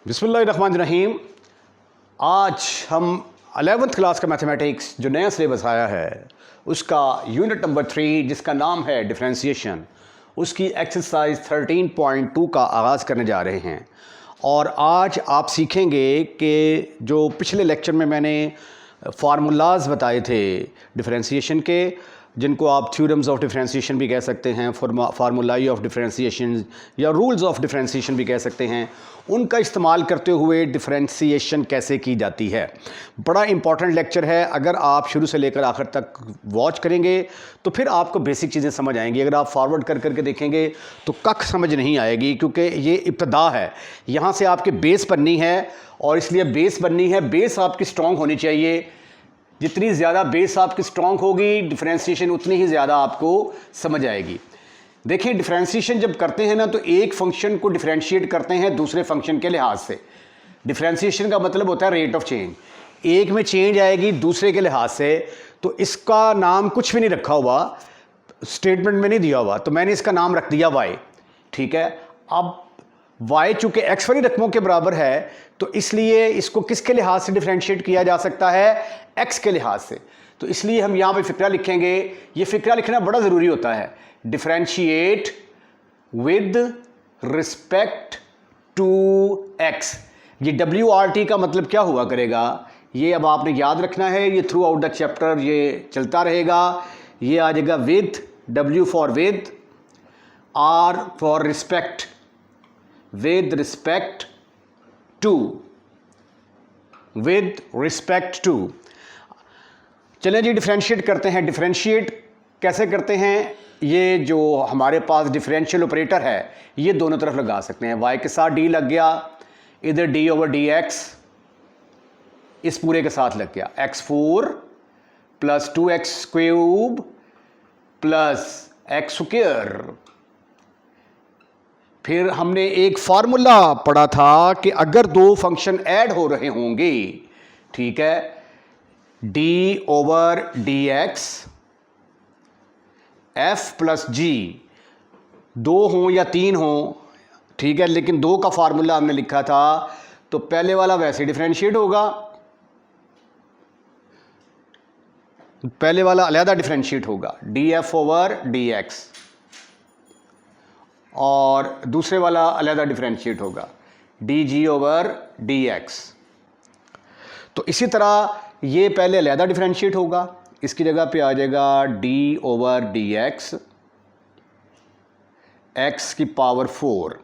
बिस्मिल्लाहिर्रहमानिर्रहीम। आज हम 11th क्लास का मैथमेटिक्स जो नया सिलेबस आया है उसका यूनिट नंबर 3 जिसका नाम है डिफरेंशिएशन, उसकी एक्सरसाइज 13.2 का आगाज़ करने जा रहे हैं। और आज आप सीखेंगे कि जो पिछले लेक्चर में मैंने फार्मूलाज बताए थे डिफरेंशिएशन के, जिनको आप थ्योरम्स ऑफ डिफरेंशिएशन भी कह सकते हैं, फार्मूलाई ऑफ डिफरेंशिएशन या रूल्स ऑफ डिफरेंशिएशन भी कह सकते हैं, उनका इस्तेमाल करते हुए डिफरेंशिएशन कैसे की जाती है। बड़ा इंपॉर्टेंट लेक्चर है। अगर आप शुरू से लेकर आखिर तक वॉच करेंगे तो फिर आपको बेसिक चीज़ें समझ आएंगी। अगर आप फॉरवर्ड कर करके देखेंगे तो कख समझ नहीं आएगी, क्योंकि ये इब्तदा है। यहाँ से आपके बेस बननी है, और इसलिए बेस बननी है, बेस आपकी स्ट्रॉन्ग होनी चाहिए। जितनी ज़्यादा बेस आपकी स्ट्रॉन्ग होगी, डिफरेंशिएशन उतनी ही ज़्यादा आपको समझ आएगी। देखिए, डिफरेंशिएशन जब करते हैं ना, तो एक फंक्शन को डिफरेंशिएट करते हैं दूसरे फंक्शन के लिहाज से। डिफरेंशिएशन का मतलब होता है रेट ऑफ चेंज। एक में चेंज आएगी दूसरे के लिहाज से, तो इसका नाम कुछ भी नहीं रखा हुआ, स्टेटमेंट में नहीं दिया हुआ, तो मैंने इसका नाम रख दिया y। ठीक है। अब y चूंकि x वाली रकमों के बराबर है, तो इसलिए इसको किसके लिहाज से डिफरेंशिएट किया जा सकता है? x के लिहाज से। तो इसलिए हम यहाँ पे फिक्रा लिखेंगे। ये फिक्रा लिखना बड़ा ज़रूरी होता है। Differentiate with respect to x। ये WRT का मतलब क्या हुआ करेगा, ये अब आपने याद रखना है। ये थ्रू आउट द चैप्टर ये चलता रहेगा। ये आ जाएगा with, W for with, R for respect, with respect to, with respect to। चलें जी, डिफरेंशिएट करते हैं। डिफरेंशिएट कैसे करते हैं? ये जो हमारे पास डिफरेंशियल ऑपरेटर है, ये दोनों तरफ लगा सकते हैं। y के साथ d लग गया, इधर d ओवर dx इस पूरे के साथ लग गया, x4 plus 2x cube plus x square. फिर हमने एक फार्मूला पढ़ा था कि अगर दो फंक्शन ऐड हो रहे होंगे, ठीक है, d over dx f plus g, दो हों या तीन हों, ठीक है, लेकिन दो का फार्मूला हमने लिखा था, तो पहले वाला वैसे डिफरेंशिएट होगा, पहले वाला अलहदा डिफरेंशिएट होगा df ओवर dx, और दूसरे वाला अलहदा डिफरेंशिएट होगा dg ओवर dx। तो इसी तरह ये पहले अलहदा डिफरेंशिएट होगा, इसकी जगह पे आ जाएगा d ओवर dx x की पावर 4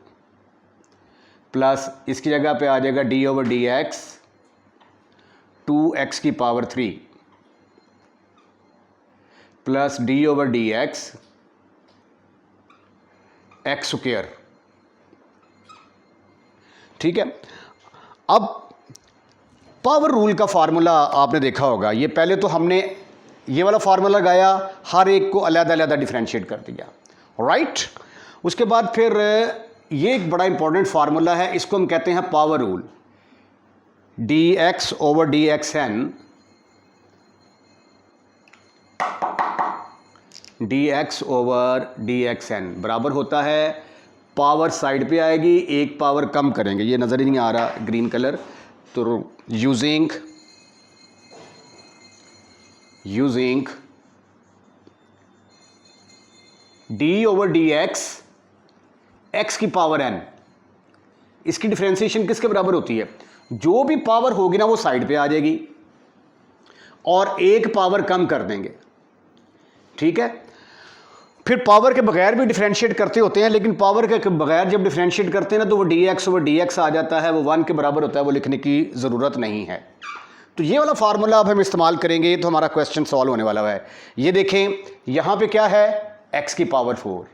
प्लस इसकी जगह पे आ जाएगा d ओवर dx 2x की power 3 plus d over dx x square. ठीक है। अब पावर रूल का फार्मूला आपने देखा होगा। ये पहले तो हमने ये वाला फार्मूला लगाया, हर एक को अलग अलग डिफरेंशिएट कर दिया, राइट। उसके बाद फिर ये एक बड़ा इंपॉर्टेंट फार्मूला है, इसको हम कहते हैं power rule. dx over dxn, dx over dxn बराबर होता है, पावर साइड पे आएगी, एक पावर कम करेंगे। ये नज़र ही नहीं आ रहा ग्रीन कलर, तो using d over dx x की पावर n। इसकी डिफरेंशिएशन किसके बराबर होती है? जो भी पावर होगी ना वो साइड पे आ जाएगी और एक पावर कम कर देंगे, ठीक है। फिर पावर के बगैर भी डिफरेंशिएट करते होते हैं, लेकिन पावर के बगैर जब डिफरेंशिएट करते हैं ना, तो वो dx ओवर dx आ जाता है, वो 1 के बराबर होता है, वो लिखने की ज़रूरत नहीं है। तो ये वाला फार्मूला अब हम इस्तेमाल करेंगे तो हमारा क्वेश्चन सॉल्व होने वाला है। ये देखें, यहाँ पे क्या है? x की पावर 4,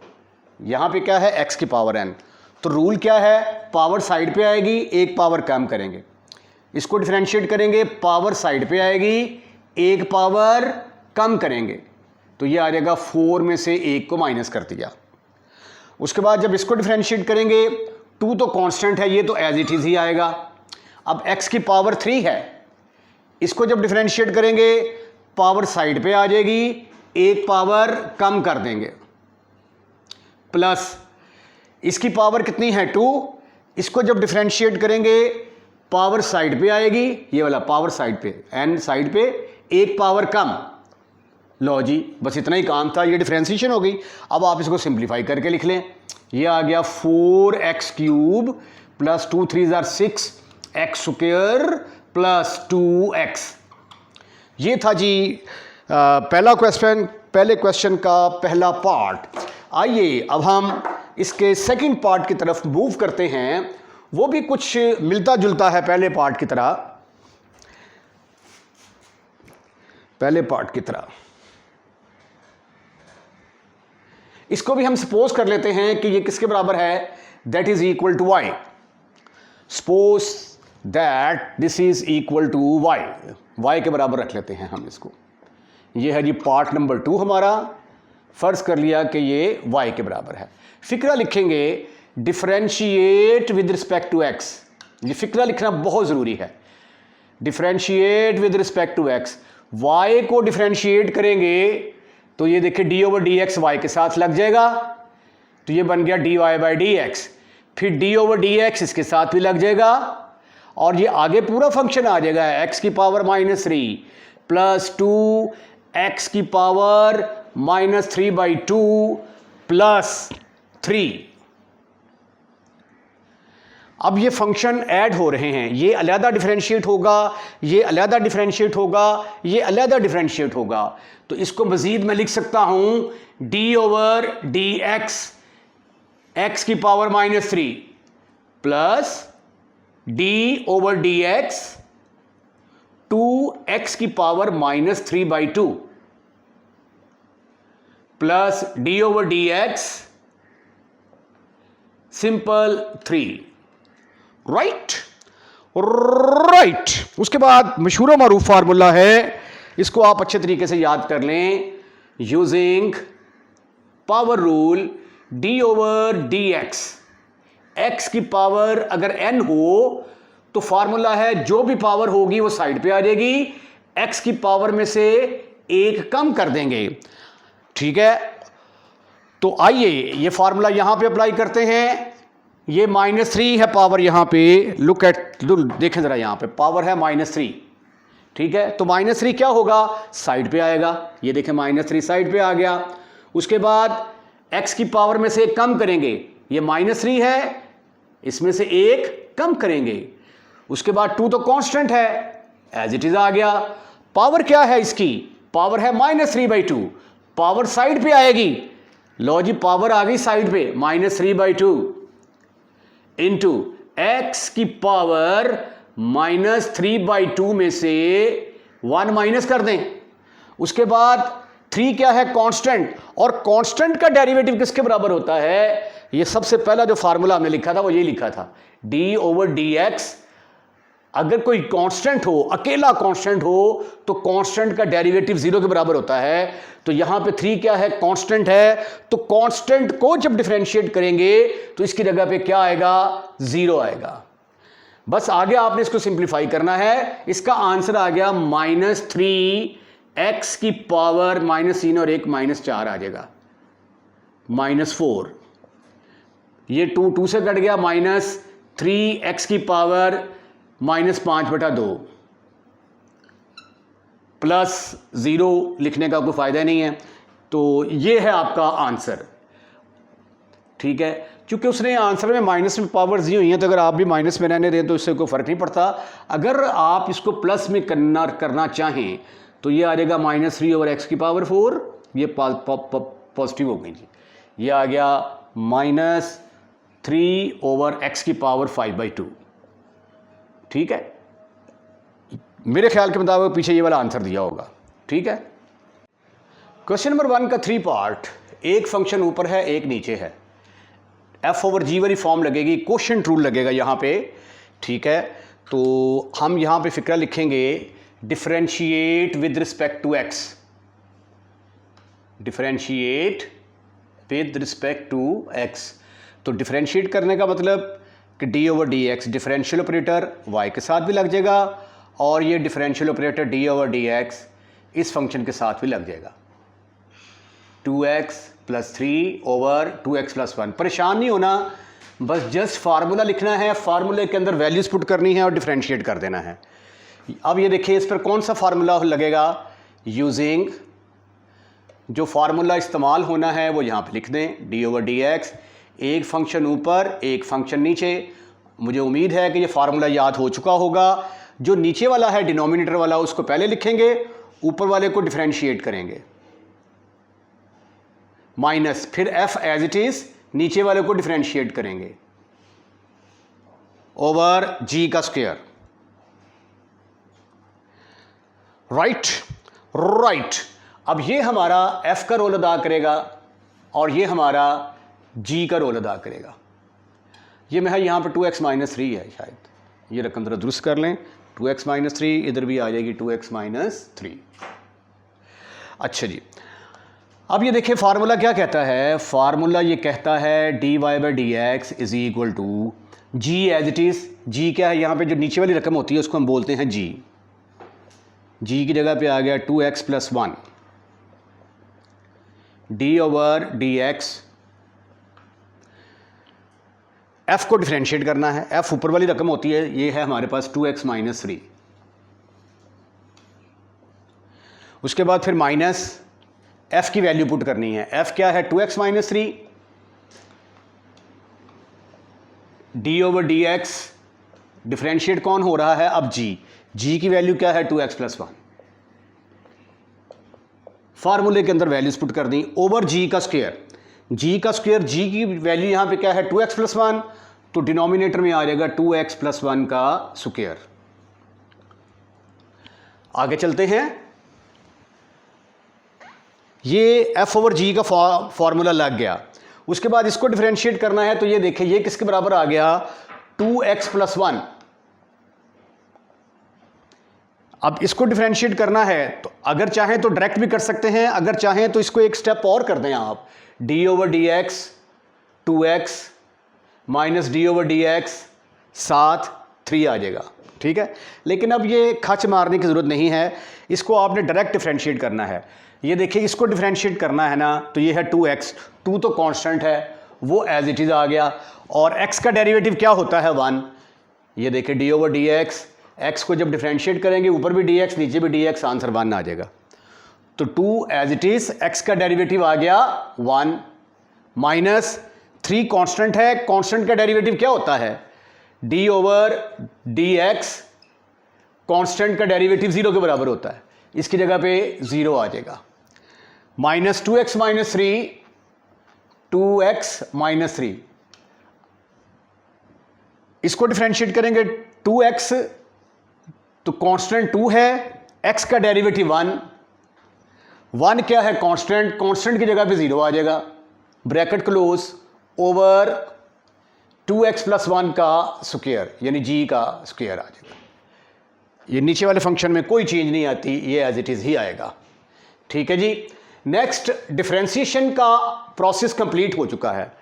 यहाँ पे क्या है? x की पावर n। तो रूल क्या है? पावर साइड पे आएगी, एक पावर कम करेंगे, इसको डिफरेंशिएट करेंगे, पावर साइड पे आएगी, एक पावर कम करेंगे, तो ये आ जाएगा 4 में से 1 को माइनस कर दिया। उसके बाद जब इसको डिफरेंशिएट करेंगे, 2 तो कांस्टेंट है, ये तो एज इट इज़ ही आएगा। अब x की पावर 3 है, इसको जब डिफरेंशिएट करेंगे पावर साइड पे आ जाएगी, एक पावर कम कर देंगे, प्लस इसकी पावर कितनी है? 2, इसको जब डिफरेंशिएट करेंगे पावर साइड पे आएगी, ये वाला पावर साइड पे, एन साइड पे एक पावर कम। लो जी, बस इतना ही काम था, ये डिफरेंशिएशन हो गई। अब आप इसको सिंप्लीफाई करके लिख लें। ये आ गया 4x cube plus 2 3 6 x square plus 2x। ये था जी पहला क्वेश्चन, पहले क्वेश्चन का पहला पार्ट। आइए अब हम इसके सेकंड पार्ट की तरफ मूव करते हैं। वो भी कुछ मिलता जुलता है पहले पार्ट की तरह, पहले पार्ट की तरह। इसको भी हम सपोज कर लेते हैं कि ये किसके बराबर है, that is equal to y। Suppose that this is equal to y के बराबर रख लेते हैं हम इसको। ये है जी पार्ट नंबर 2 हमारा। फर्ज कर लिया कि ये y के बराबर है। फिक्रा लिखेंगे differentiate with respect to x। ये फिक्रा लिखना बहुत ज़रूरी है। Differentiate with respect to x, y को डिफरेंशिएट करेंगे तो ये देखिए d over D x y के साथ लग जाएगा, तो ये बन गया d y by d x. फिर डी ओवर डी एक्स इसके साथ भी लग जाएगा, और ये आगे पूरा फंक्शन आ जाएगा एक्स की पावर -3 प्लस 2 एक्स की पावर -3/2 प्लस 3। अब ये फंक्शन ऐड हो रहे हैं, ये अलहदा डिफरेंशिएट होगा, ये अलहदा डिफरेंशिएट होगा, ये अलहदा डिफरेंशिएट होगा। तो इसको मजीद मैं लिख सकता हूं डी ओवर डी एक्स की power -3 plus D over D x 2x की power -3/2 plus D over D x simple 3। Right. उसके बाद मशहूर मारूफ फार्मूला है, इसको आप अच्छे तरीके से याद कर लें। Using power rule D over D x की पावर अगर n हो तो फार्मूला है जो भी पावर होगी वो साइड पे आ जाएगी, x की पावर में से एक कम कर देंगे। ठीक है, तो आइए ये फार्मूला यहां पे अप्लाई करते हैं। ये -3 है पावर यहां पे, लुक एट, देखें जरा यहां पे पावर है -3। ठीक है, तो -3 क्या होगा, साइड पे आएगा। ये देखें -3 साइड पे आ गया। उसके बाद x की पावर में से एक कम करेंगे, ये -3 है, इसमें से एक कम करेंगे। उसके बाद 2 तो कांस्टेंट है, एज इट इज आ गया। पावर क्या है इसकी, पावर है -3/2, पावर साइड पे आएगी। लो जी, पावर आ गई साइड पे, -3/2 इंटू एक्स की पावर -3/2 में से 1 माइनस कर दें। उसके बाद 3 क्या है, कांस्टेंट, और कांस्टेंट का डेरिवेटिव किसके बराबर होता है, ये सबसे पहला जो फार्मूला हमने लिखा था वो ये लिखा था, डी ओवर डी एक्स। अगर कोई कांस्टेंट हो, अकेला कांस्टेंट हो, तो कांस्टेंट का डेरिवेटिव 0 के बराबर होता है। तो यहां पे 3 क्या है, कांस्टेंट है, तो कांस्टेंट को जब डिफरेंशिएट करेंगे तो इसकी जगह पे क्या आएगा, 0 आएगा। बस आगे आपने इसको सिंप्लीफाई करना है। इसका आंसर आ गया -3x की पावर -3 और 1 -4 आ जाएगा, -4। ये 2 से कट गया, -3x की पावर -5/2 प्लस 0 लिखने का कोई फायदा नहीं है। तो ये है आपका आंसर। ठीक है, क्योंकि उसने आंसर में माइनस में पावर दी हुई है, तो अगर आप भी माइनस में रहने दें तो इससे कोई फर्क नहीं पड़ता। अगर आप इसको प्लस में करना चाहें तो ये आ जाएगा -3 ओवर एक्स की पावर 4, ये पॉजिटिव हो गई जी। ये आ गया -3 ओवर एक्स की पावर 5/2। ठीक है, मेरे ख्याल के मुताबिक पीछे ये वाला आंसर दिया होगा। ठीक है, क्वेश्चन नंबर 1 का 3 पार्ट, एक फंक्शन ऊपर है एक नीचे है, f ओवर g वाली फॉर्म लगेगी, कोशेंट रूल लगेगा यहाँ पे। ठीक है, तो हम यहाँ पे फिक्रा लिखेंगे differentiate with respect to x, differentiate with respect to x। तो डिफरेंशिएट करने का मतलब कि d over D x, differential operator y के साथ भी लग जाएगा, और ये differential operator d over D x इस फंक्शन के साथ भी लग जाएगा। 2x + 3 over 2x + 1। परेशान नहीं होना, बस जस्ट फार्मूला लिखना है, फार्मूले के अंदर वैल्यूज़ पुट करनी है और डिफरेंशिएट कर देना है। अब ये देखिए इस पर कौन सा फार्मूला लगेगा, यूजिंग जो फार्मूला इस्तेमाल होना है वो यहाँ पे लिख दें, d/dx, एक फंक्शन ऊपर एक फंक्शन नीचे। मुझे उम्मीद है कि ये फार्मूला याद हो चुका होगा। जो नीचे वाला है डिनोमिनेटर वाला उसको पहले लिखेंगे, ऊपर वाले को डिफरेंशिएट करेंगे, माइनस फिर f एज इट इज नीचे वाले को डिफरेंशिएट करेंगे ओवर g का स्क्वायर। राइट। अब ये हमारा f का रोल अदा करेगा और ये हमारा g का रोल अदा करेगा। ये मैं यहाँ पर 2x - 3 है, शायद ये रकम जरा दुरुस्त कर लें, 2x - 3 इधर भी आ जाएगी 2x - 3। अच्छा जी, अब ये देखिए फार्मूला क्या कहता है, फार्मूला ये कहता है dy/dx is equal to g as it is. g क्या है, यहाँ पे जो नीचे वाली रकम होती है उसको हम बोलते हैं g। g की जगह पे आ गया 2x + 1 d/dx। f को डिफरेंशिएट करना है, f ऊपर वाली रकम होती है, ये है हमारे पास 2x - 3। उसके बाद फिर माइनस f की वैल्यू पुट करनी है। f क्या है, 2x - 3 d/dx। डिफरेंशिएट कौन हो रहा है अब g की वैल्यू क्या है 2x + 1। फार्मूले के अंदर वैल्यूज पुट कर दी ओवर g का स्क्वायर। g का स्क्वायर, g की वैल्यू यहां पे क्या है 2x + 1, तो डिनोमिनेटर में आ जाएगा 2x + 1 का स्क्वायर। आगे चलते हैं, ये f/g का फॉर्मूला लग गया। उसके बाद इसको डिफरेंशिएट करना है, तो ये देखिए ये किसके बराबर आ गया 2x + 1। अब इसको डिफरेंशिएट करना है तो अगर चाहें तो डायरेक्ट भी कर सकते हैं, अगर चाहें तो इसको एक स्टेप और कर दें आप, d/dx 2x माइनस d/dx 7 3 आ जाएगा, ठीक है। लेकिन अब ये खच मारने की ज़रूरत नहीं है, इसको आपने डायरेक्ट डिफरेंशिएट करना है। ये देखिए इसको डिफरेंशिएट करना है ना, तो ये है 2x, 2 तो कांस्टेंट है वो एज इट इज़ आ गया, और x का डेरिवेटिव क्या होता है 1। ये देखिए d/dx, x को जब डिफरेंशिएट करेंगे ऊपर भी dx नीचे भी dx, आंसर 1 आ जाएगा। तो 2 एज इट इज़, x का डेरिवेटिव आ गया 1 माइनस 3 कांस्टेंट है, कांस्टेंट का डेरिवेटिव क्या होता है d/dx, कांस्टेंट का डेरिवेटिव 0 के बराबर होता है, इसकी जगह पे 0 आ जाएगा। माइनस 2x - 3 2x - 3, इसको डिफरेंशिएट करेंगे 2x, तो कांस्टेंट 2 है, x का डेरिवेटिव 1 क्या है कांस्टेंट, कांस्टेंट की जगह पे 0 आ जाएगा, ब्रैकेट क्लोज ओवर 2x + 1 का स्क्वायर यानी g का स्क्वायर आ जाएगा। ये नीचे वाले फंक्शन में कोई चेंज नहीं आती, ये एज इट इज़ ही आएगा, ठीक है जी। नेक्स्ट, डिफरेंशिएशन का प्रोसेस कंप्लीट हो चुका है।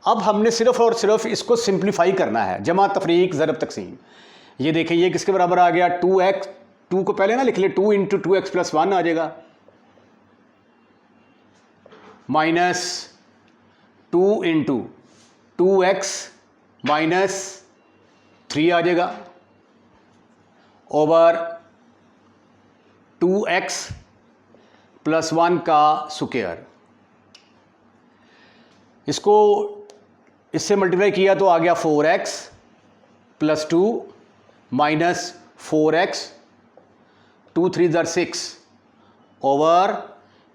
अब हमने सिर्फ और सिर्फ इसको सिंप्लीफाई करना है, जमा तफरीक ज़रब तकसीम। ये देखिए ये किसके बराबर आ गया 2x, 2 को पहले ना लिख ले, 2 × 2x + 1 आ जाएगा, माइनस 2 × 2x - 3 आ जाएगा ओवर 2x + 1 का स्क्वायर। इसको इससे मल्टीप्लाई किया तो आ गया 4x + 2 minus 4x, 2 3 = 6 over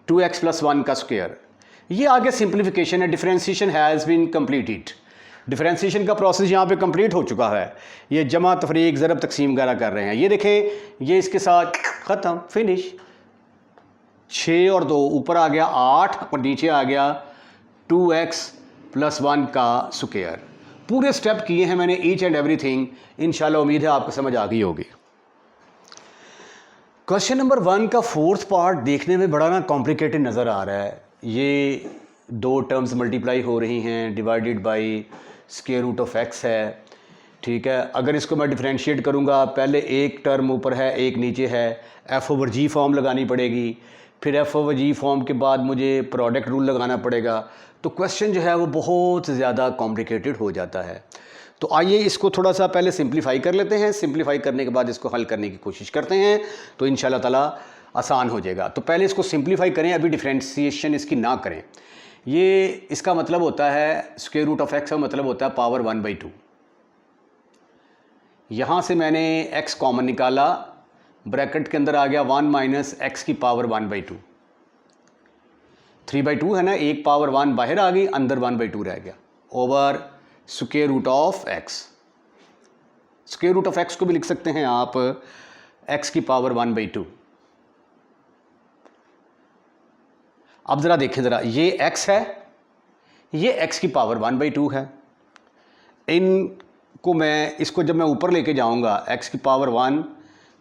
2x + 1 का स्क्वायर। ये आगे सिंप्लीफिकेशन है, differentiation has been completed. Differentiation का प्रोसेस यहाँ पे कंप्लीट हो चुका है। ये जमा तफरीक ज़रब तकसीम वगैरह कर रहे हैं। ये देखें ये इसके साथ ख़त्म, फिनिश। 6 और 2 ऊपर आ गया 8 और नीचे आ गया 2x + 1 का स्क्वायर। पूरे स्टेप किए हैं मैंने, ईच एंड एवरीथिंग। इंशाल्लाह उम्मीद है आपको समझ आ गई होगी। क्वेश्चन नंबर 1 का 4th पार्ट देखने में बड़ा ना कॉम्प्लिकेटेड नज़र आ रहा है। ये 2 टर्म्स मल्टीप्लाई हो रही हैं, डिवाइडेड बाई √(x) है, ठीक है। अगर इसको मैं डिफरेंशिएट करूँगा, पहले एक टर्म ऊपर है एक नीचे है, f/g फॉर्म लगानी पड़ेगी, फिर एफ ओवर जी फॉर्म के बाद मुझे प्रोडक्ट रूल लगाना पड़ेगा, तो क्वेश्चन जो है वो बहुत ज़्यादा कॉम्प्लिकेटेड हो जाता है। तो आइए इसको थोड़ा सा पहले सिंप्लीफाई कर लेते हैं, सिंप्लीफाई करने के बाद इसको हल करने की कोशिश करते हैं, तो इंशाल्लाह ताला आसान हो जाएगा। तो पहले इसको सिंप्लीफाई करें, अभी डिफ्रेंशिएशन इसकी ना करें। ये इसका मतलब होता है स्क्वायर रूट ऑफ एक्स का मतलब होता है पावर 1/2। यहाँ से मैंने x कॉमन निकाला, ब्रैकेट के अंदर आ गया 1 माइनस एक्स की पावर 1/2। 3/2 है ना, एक पावर 1 बाहर आ गई, अंदर 1/2 रह गया, over square root of x. Square root of x को भी लिख सकते हैं आप x की पावर 1/2। अब ज़रा देखें ज़रा, ये x है, ये x की पावर 1/2 है। इनको मैं, इसको जब मैं ऊपर लेके जाऊंगा x की पावर 1,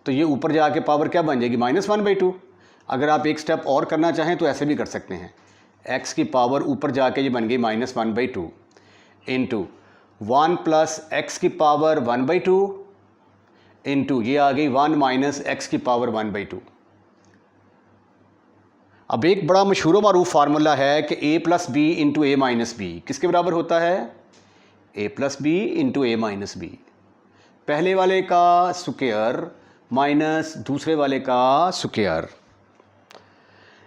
तो ये ऊपर जाके पावर क्या बन जाएगी, -1/2। अगर आप एक स्टेप और करना चाहें तो ऐसे भी कर सकते हैं, x की पावर ऊपर जाके ये बन गई -1/2 इंटू 1 प्लस एक्स की पावर 1/2 इंटू ये आ गई 1 माइनस एक्स की पावर 1/2। अब एक बड़ा मशहूर मारूफ फार्मूला है कि a plus b into a minus b किसके बराबर होता है, a plus b into a minus b. पहले वाले का स्क्वायर माइनस दूसरे वाले का स्क्वायर।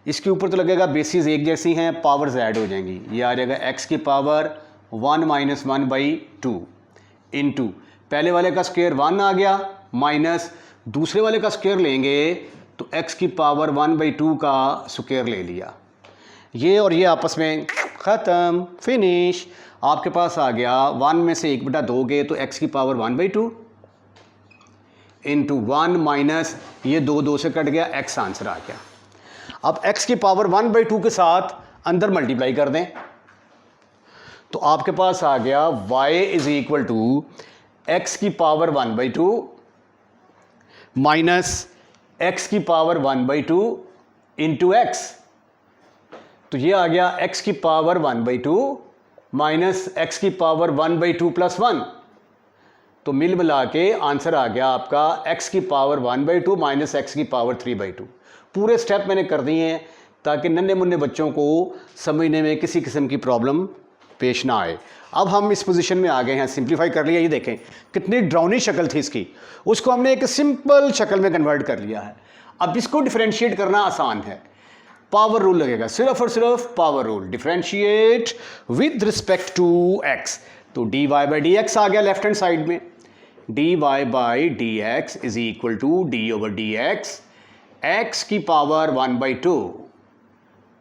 इसके ऊपर तो लगेगा बेसिस एक जैसी हैं, पावर्स ऐड हो जाएंगी, ये आ जाएगा x की पावर 1 माइनस 1/2 इंटू पहले वाले का स्क्वायर 1 आ गया, माइनस दूसरे वाले का स्क्वायर लेंगे तो x की पावर 1/2 का स्क्वायर ले लिया। ये और ये आपस में ख़त्म, फिनिश। आपके पास आ गया 1 में से 1/2 दोगे तो x की पावर 1/2 इंटू 1 माइनस ये 2 से कट गया, x आंसर आ गया। अब x की पावर 1/2 के साथ अंदर मल्टीप्लाई कर दें तो आपके पास आ गया y is equal to x की पावर 1/2 माइनस x की पावर 1/2 इंटू एक्स। तो ये आ गया x की पावर 1/2 माइनस एक्स की पावर 1/2 प्लस 1। तो मिल मिला के आंसर आ गया आपका x की पावर 1/2 माइनस एक्स की पावर 3/2। पूरे स्टेप मैंने कर दिए हैं ताकि नन्हे मुन्ने बच्चों को समझने में किसी किस्म की प्रॉब्लम पेश ना आए। अब हम इस पोजीशन में आ गए हैं, सिंप्लीफाई कर लिया। ये देखें कितनी ड्राउनी शक्ल थी इसकी, उसको हमने एक सिंपल शक्ल में कन्वर्ट कर लिया है। अब इसको डिफरेंशिएट करना आसान है, पावर रूल लगेगा, सिर्फ और सिर्फ power rule. Differentiate with respect to x, तो dy बाई डी एक्स आ गया लेफ्ट हैंड साइड में, dy by d x is equal to d over D x, x की पावर 1/2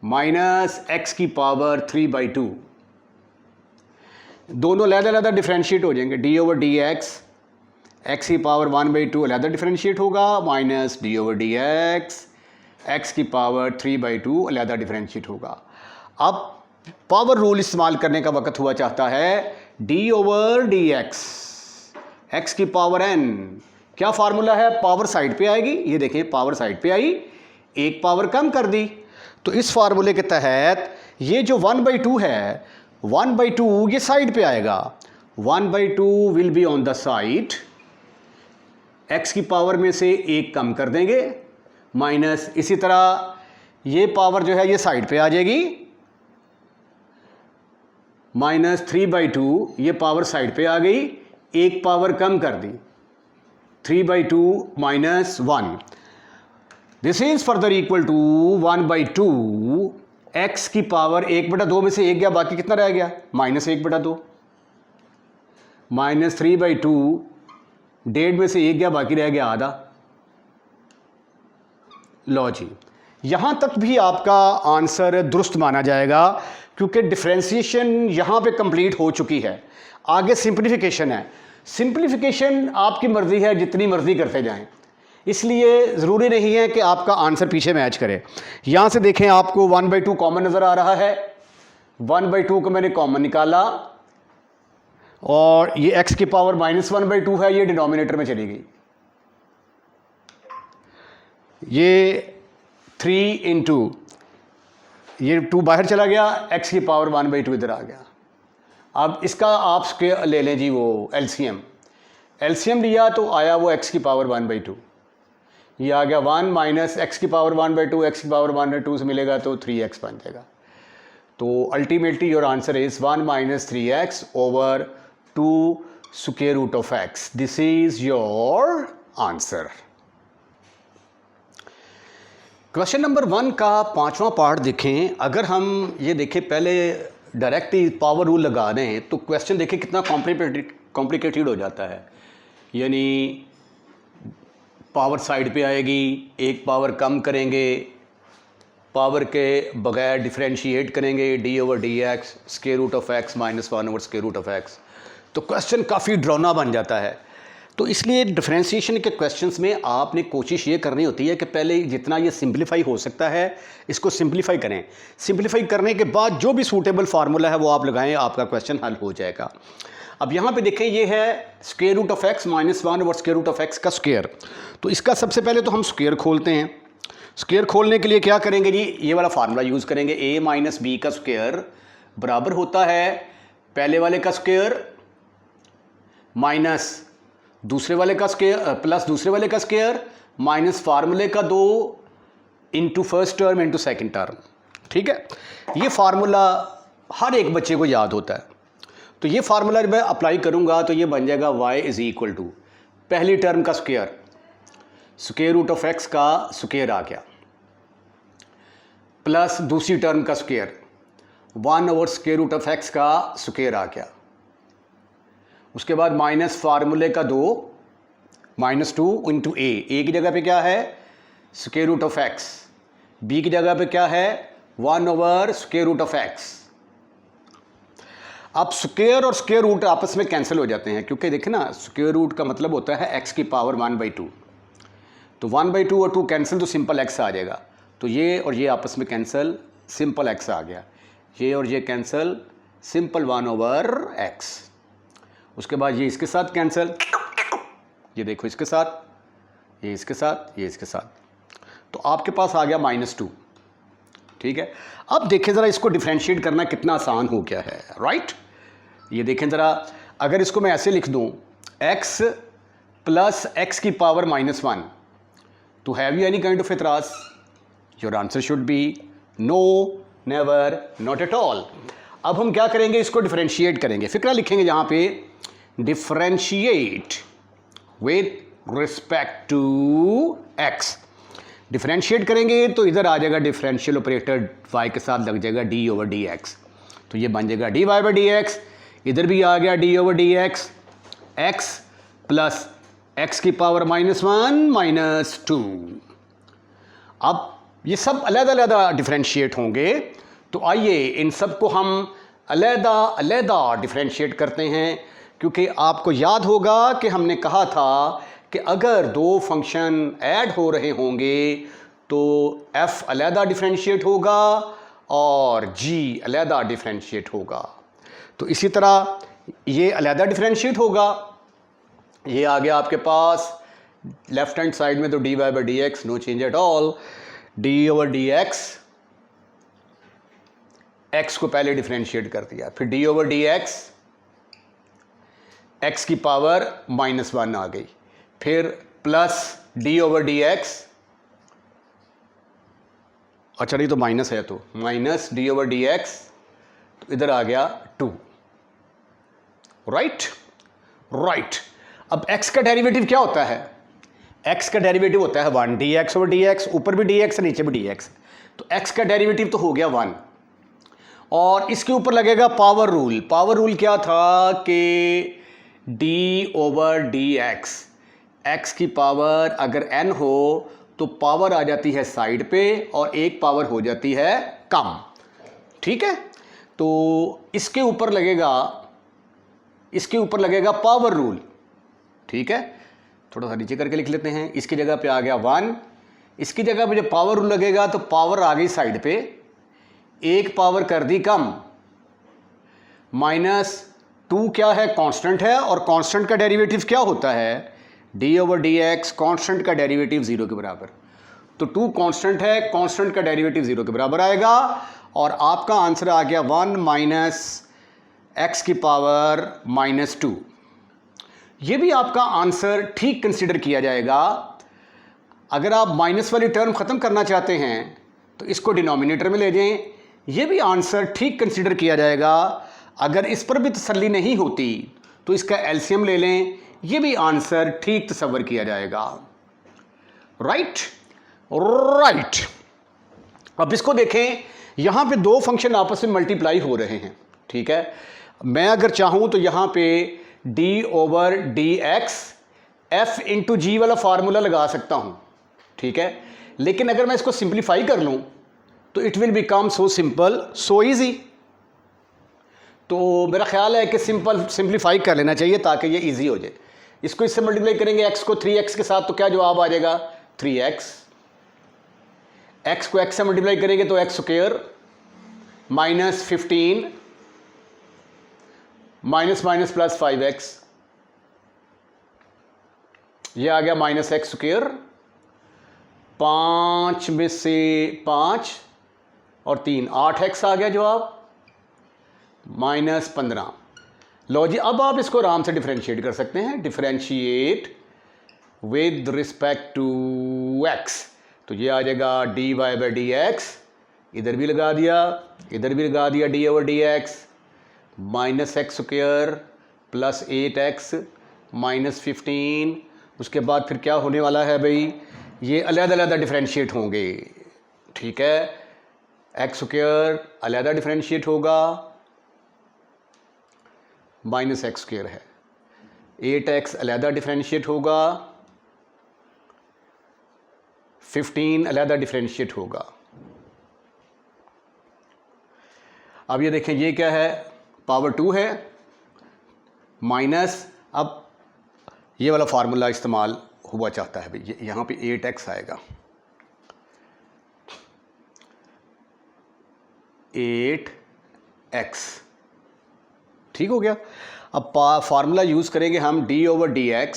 माइनस x की पावर 3/2। दोनों अलग-अलग डिफरेंशिएट हो जाएंगे, d over D x, x की पावर 1/2 अलग डिफरेंशिएट होगा, minus d over D x, x की पावर 3/2 अलग डिफरेंशिएट होगा। अब पावर रूल इस्तेमाल करने का वक्त हुआ चाहता है, d over D x, x की पावर n, क्या फार्मूला है, पावर साइड पे आएगी, ये देखिए पावर साइड पे आई, एक पावर कम कर दी। तो इस फार्मूले के तहत ये जो 1/2 है, 1/2 ये साइड पे आएगा, 1/2 will be on the side, x की पावर में से एक कम कर देंगे, माइनस इसी तरह ये पावर जो है ये साइड पे आ जाएगी, माइनस 3/2 ये पावर साइड पे आ गई, एक पावर कम कर दी, 3/2 minus 1। This is further equal to 1/2 x की पावर 1/2 में से एक गया, बाकी कितना रह गया, -1/2, माइनस 3/2 1.5 में से एक गया, बाकी रह गया आधा। लो जी, यहां तक भी आपका आंसर दुरुस्त माना जाएगा क्योंकि डिफरेंशिएशन यहां पे कंप्लीट हो चुकी है। आगे सिंप्लीफिकेशन है, सिंप्लीफिकेशन आपकी मर्जी है, जितनी मर्जी करते जाएं, इसलिए ज़रूरी नहीं है कि आपका आंसर पीछे मैच करे। यहाँ से देखें आपको 1/2 कॉमन नज़र आ रहा है, 1/2 को मैंने कॉमन निकाला और ये x की पावर -1/2 है, ये डिनोमिनेटर में चली गई, ये 3 इंटू ये 2 बाहर चला गया, x की पावर 1/2 इधर आ गया। अब इसका आप स्क्वायर ले लें जी, वो एलसीएम लिया तो आया वो x की पावर 1/2, ये आ गया 1 माइनस एक्स की पावर 1/2, एक्स की पावर 1/2 से मिलेगा तो 3x बन जाएगा। तो ultimately your answer is 1 minus 3x over 2 square root of x। This is your answer. Question number 1 का 5वां पार्ट देखें। अगर हम ये देखें, पहले डायरेक्ट ही पावर रूल लगा दें तो क्वेश्चन देखें कितना कॉम्प्लिकेटेड हो जाता है। यानी पावर साइड पे आएगी, एक पावर कम करेंगे, पावर के बगैर डिफरेंशिएट करेंगे, d/dx square root of x minus 1 over square root of x। तो क्वेश्चन काफ़ी ड्राउना बन जाता है। तो इसलिए डिफरेंशिएशन के क्वेश्चंस में आपने कोशिश ये करनी होती है कि पहले जितना ये सिंप्लीफाई हो सकता है इसको सिंप्लीफाई करें। सिंप्लीफाई करने के बाद जो भी सूटेबल फार्मूला है वो आप लगाएं, आपका क्वेश्चन हल हो जाएगा। अब यहाँ पे देखें, ये है square root of x minus 1 over square root of x का स्क्वायर। तो इसका सबसे पहले तो हम स्क्वायर खोलते हैं। स्क्वायर खोलने के लिए क्या करेंगे जी, ये वाला फार्मूला यूज़ करेंगे। a माइनस बी का स्क्वायर बराबर होता है पहले वाले का स्क्वायर माइनस दूसरे वाले का स्क्वायर प्लस दूसरे वाले का स्क्वायर माइनस फार्मूले का 2 into first term into second term. ठीक है, ये फार्मूला हर एक बच्चे को याद होता है। तो ये फार्मूला जब मैं अप्लाई करूंगा तो ये बन जाएगा y इज इक्वल टू पहली टर्म का square, square root of x का स्क्वायर आ गया, प्लस दूसरी टर्म का square 1 over square root of x का स्क्वायर आ गया। उसके बाद माइनस फार्मूले का 2 माइनस 2 इंटू ए की जगह पे क्या है square root of x, b की जगह पे क्या है 1 over square root of x। अब स्क्वायर और स्क्वायर रूट आपस में कैंसिल हो जाते हैं, क्योंकि देखें ना स्क्वायर रूट का मतलब होता है x की पावर 1/2। तो 1/2 और 2 कैंसिल तो सिंपल x आ जाएगा। तो ये और ये आपस में कैंसिल, सिंपल x आ गया। ये और ये कैंसिल, सिंपल 1 ओवर x। उसके बाद ये इसके साथ कैंसिल, ये देखो इसके साथ, ये इसके साथ, ये इसके साथ। तो आपके पास आ गया -2। ठीक है, अब देखें ज़रा इसको डिफरेंशिएट करना कितना आसान हो गया है, राइट। ये देखें ज़रा, अगर इसको मैं ऐसे लिख दूं x प्लस x की पावर -1, तो have you any kind of एतराज? Your answer should be no, never, not at all. अब हम क्या करेंगे, इसको डिफरेंशिएट करेंगे। फिक्रा लिखेंगे यहाँ पे, differentiate with respect to x। Differentiate करेंगे तो इधर आ जाएगा डिफरेंशियल ऑपरेटर y के साथ लग जाएगा d/dx। तो ये बन जाएगा dy/dx। इधर भी आ गया d/dx, x प्लस x की पावर -1 -2। अब ये सब अलग-अलग डिफरेंशिएट होंगे, तो आइए इन सब को हम अलग-अलग डिफरेंशिएट करते हैं। क्योंकि आपको याद होगा कि हमने कहा था कि अगर दो फंक्शन ऐड हो रहे होंगे तो f अलग डिफरेंशिएट होगा और g अलग डिफरेंशिएट होगा। तो इसी तरह ये अलग डिफरेंशिएट होगा। ये आ गया आपके पास लेफ्ट हैंड साइड में, तो dy/dx no change at all. d/dx, x को पहले डिफरेंशिएट कर दिया, फिर d/dx x की पावर -1 आ गई, फिर प्लस d/dx, अच्छा नहीं तो माइनस है, तो माइनस d/dx, तो इधर आ गया 2, राइट। अब x का डेरिवेटिव क्या होता है? x का डेरिवेटिव होता है 1 dx/dx, ऊपर भी dx है नीचे भी dx। तो x का डेरिवेटिव तो हो गया 1, और इसके ऊपर लगेगा पावर रूल। पावर रूल क्या था कि d/dx, x की पावर अगर n हो तो पावर आ जाती है साइड पे और एक पावर हो जाती है कम। ठीक है, तो इसके ऊपर लगेगा पावर रूल। ठीक है, थोड़ा सा नीचे करके लिख लेते हैं। इसकी जगह पे आ गया 1, इसकी जगह पे जब पावर रूल लगेगा तो पावर आ गई साइड पे, एक पावर कर दी कम। -2 क्या है? कांस्टेंट है, और कांस्टेंट का डेरिवेटिव क्या होता है? d/dx, कांस्टेंट का डेरिवेटिव 0 के बराबर। तो 2 कांस्टेंट है, कांस्टेंट का डेरिवेटिव 0 के बराबर आएगा, और आपका आंसर आ गया 1 माइनस x की पावर -2। ये भी आपका आंसर ठीक कंसिडर किया जाएगा अगर आप माइनस वाली टर्म ख़त्म करना चाहते हैं तो इसको डिनोमिनेटर में ले जाएं। ये भी आंसर ठीक कंसिडर किया जाएगा। अगर इस पर भी तसल्ली नहीं होती तो इसका एलसीएम ले लें, ये भी आंसर ठीक तसव्वुर किया जाएगा। राइट। अब इसको देखें, यहाँ पे दो फंक्शन आपस में मल्टीप्लाई हो रहे हैं, ठीक है। मैं अगर चाहूँ तो यहाँ पे d/dx f इंटू जी वाला फार्मूला लगा सकता हूँ, ठीक है। लेकिन अगर मैं इसको सिंप्लीफाई कर लूँ तो it will become so simple, so easy. तो मेरा ख्याल है कि सिंप्लीफाई कर लेना चाहिए ताकि ये ईजी हो जाए। इसको इससे मल्टीप्लाई करेंगे x को 3x के साथ तो क्या जवाब आ जाएगा 3x। x को x से मल्टीप्लाई करेंगे तो x square minus 15 minus minus plus 5x, ये आ गया माइनस एक्स स्क्वायर। 5 में से 5 और 3 8x आ गया जवाब माइनस 15। लो जी, अब आप इसको आराम से डिफरेंशिएट कर सकते हैं। Differentiate with respect to x, तो ये आ जाएगा dy/dx, इधर भी लगा दिया, इधर भी लगा दिया d/dx, minus x square plus 8x minus 15। उसके बाद फिर क्या होने वाला है भाई, ये अलग-अलग डिफरेंशिएट होंगे, ठीक है। एक्स स्क्वायर अलग डिफरेंशिएट होगा, माइनस एक्स स्क्वायर है। 8x अलग डिफरेंशिएट होगा, 15 अलग डिफरेंशिएट होगा। अब ये देखें, ये क्या है, पावर 2 है माइनस, अब ये वाला फार्मूला इस्तेमाल हुआ चाहता है भाई, यहाँ पे 8x आएगा, 8x, ठीक हो गया। अब फार्मूला यूज़ करेंगे हम d/dx,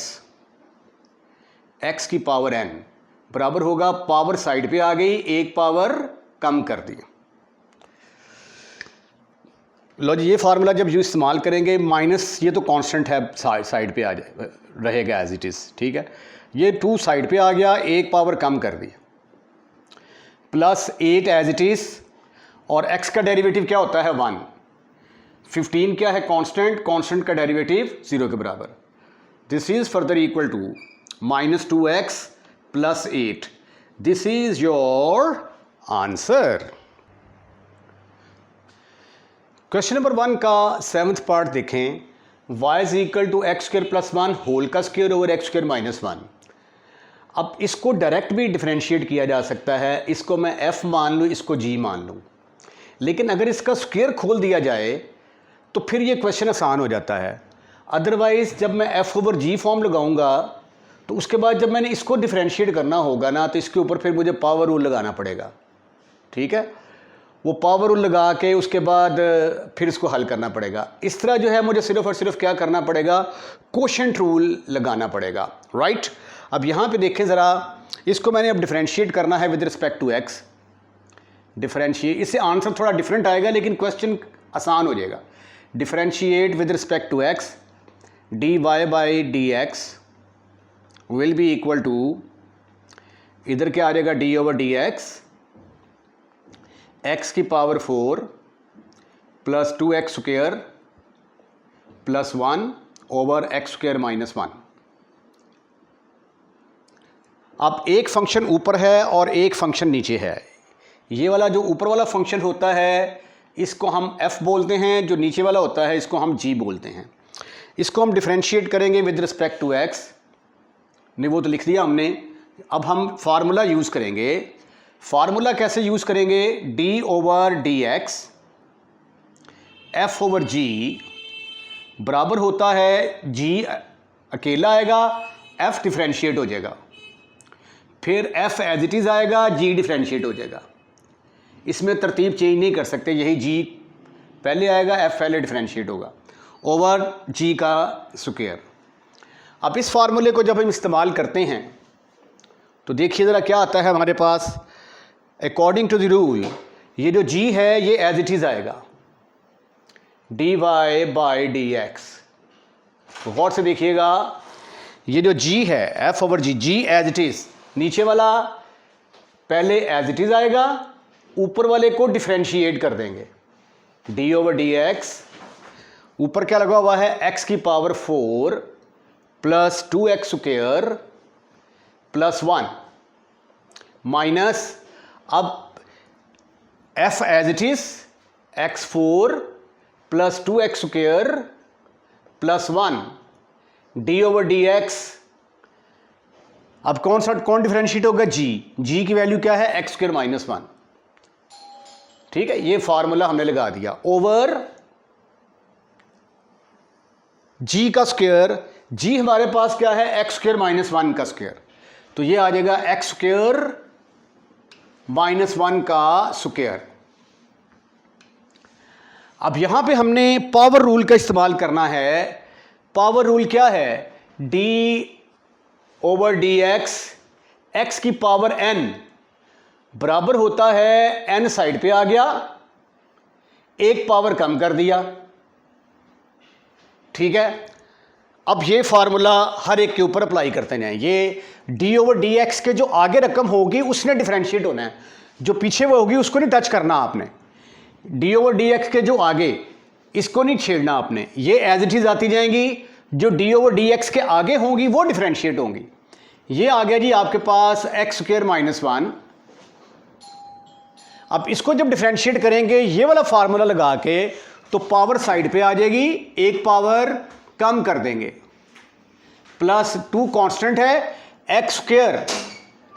x की पावर n बराबर होगा, पावर साइड पे आ गई, एक पावर कम कर दी। लो जी, ये फार्मूला जब यूँ इस्तेमाल करेंगे, माइनस ये तो कांस्टेंट है, साइड पे आ जाए रहेगा एज इट इज़, ठीक है। ये 2 साइड पे आ गया, एक पावर कम कर दी, प्लस 8 एज इट इज़, और x का डेरिवेटिव क्या होता है 1। 15 क्या है कांस्टेंट, कांस्टेंट का डेरिवेटिव 0 के बराबर। This is further equal to minus 2x plus 8। This is your answer. Question number 1 का 7th पार्ट देखें। y is equal to x square plus 1 whole का square over x square minus 1। अब इसको direct भी differentiate किया जा सकता है, इसको मैं f मान लूँ, इसको g मान लूँ, लेकिन अगर इसका स्क्वायर खोल दिया जाए तो फिर ये क्वेश्चन आसान हो जाता है। अदरवाइज़ जब मैं f/g फॉर्म लगाऊंगा तो उसके बाद जब मैंने इसको डिफरेंशिएट करना होगा ना, तो इसके ऊपर फिर मुझे पावर रूल लगाना पड़ेगा, ठीक है। वो पावर रूल लगा के उसके बाद फिर इसको हल करना पड़ेगा। इस तरह जो है मुझे सिर्फ और सिर्फ क्या करना पड़ेगा, कोशेंट रूल लगाना पड़ेगा, राइट। अब यहाँ पे देखें ज़रा, इसको मैंने अब डिफरेंशिएट करना है with respect to x। Differentiate, इससे आंसर थोड़ा डिफरेंट आएगा लेकिन क्वेश्चन आसान हो जाएगा। Differentiate with respect to x, dy/dx will be equal to, इधर क्या आ जाएगा d/dx, x की power 4 plus 2x square plus 1 over x square minus 1। अब एक फंक्शन ऊपर है और एक फंक्शन नीचे है। ये वाला जो ऊपर वाला फंक्शन होता है इसको हम f बोलते हैं, जो नीचे वाला होता है इसको हम g बोलते हैं। इसको हम डिफरेंशिएट करेंगे विद रिस्पेक्ट टू x, नहीं वो तो लिख दिया हमने। अब हम फार्मूला यूज़ करेंगे। फार्मूला कैसे यूज़ करेंगे, d/dx f/g बराबर होता है, g अकेला आएगा, f डिफरेंशिएट हो जाएगा, फिर f एज इट इज़ आएगा, g डिफरेंशिएट हो जाएगा। इसमें तरतीब चेंज नहीं कर सकते, यही g पहले आएगा, f पहले डिफरेंशिएट होगा, ओवर g का स्क्वायर। अब इस फार्मूले को जब हम इस्तेमाल करते हैं तो देखिए ज़रा क्या आता है हमारे पास। अकॉर्डिंग टू द रूल ये जो g है ये एज इट इज़ आएगा, dy/dx। गौर से देखिएगा, ये जो g है f/g, g as it is, नीचे वाला पहले एज इट इज़ आएगा, ऊपर वाले को डिफ्रेंशिएट कर देंगे, डी ओवर डी एक्स, ऊपर क्या लगा हुआ है x की power 4 plus 2x square plus 1 minus, अब f as it is x4 plus 2x square plus 1 d over D x. अब कौन डिफरेंशिएट होगा, g की वैल्यू क्या है x स्क्वायर माइनस 1। ठीक है, ये फार्मूला हमने लगा दिया ओवर g का स्क्वायर, g हमारे पास क्या है x स्क्वायर माइनस 1 का स्क्वायर, तो ये आ जाएगा x स्क्वायर माइनस 1 का स्क्वायर। अब यहां पे हमने पावर रूल का इस्तेमाल करना है। पावर रूल क्या है, d over D x, x की पावर n बराबर होता है, n साइड पे आ गया, एक पावर कम कर दिया। ठीक है, अब ये फार्मूला हर एक के ऊपर अप्लाई करते हैं। ये d ओवर डी एक्स के जो आगे रकम होगी उसने डिफरेंशिएट होना है, जो पीछे वो होगी उसको नहीं टच करना आपने। d ओवर डी एक्स के जो आगे, इसको नहीं छेड़ना आपने, ये एज इट इज आती जाएंगी। जो d ओवर डी एक्स के आगे होंगी वो डिफरेंशिएट होंगी। ये आ गया जी आपके पास एक्स स्क्वायर माइनस 1। अब इसको जब डिफरेंशिएट करेंगे ये वाला फार्मूला लगा के, तो पावर साइड पे आ जाएगी, एक पावर कम कर देंगे, प्लस 2 कांस्टेंट है, एक्स स्क्वायर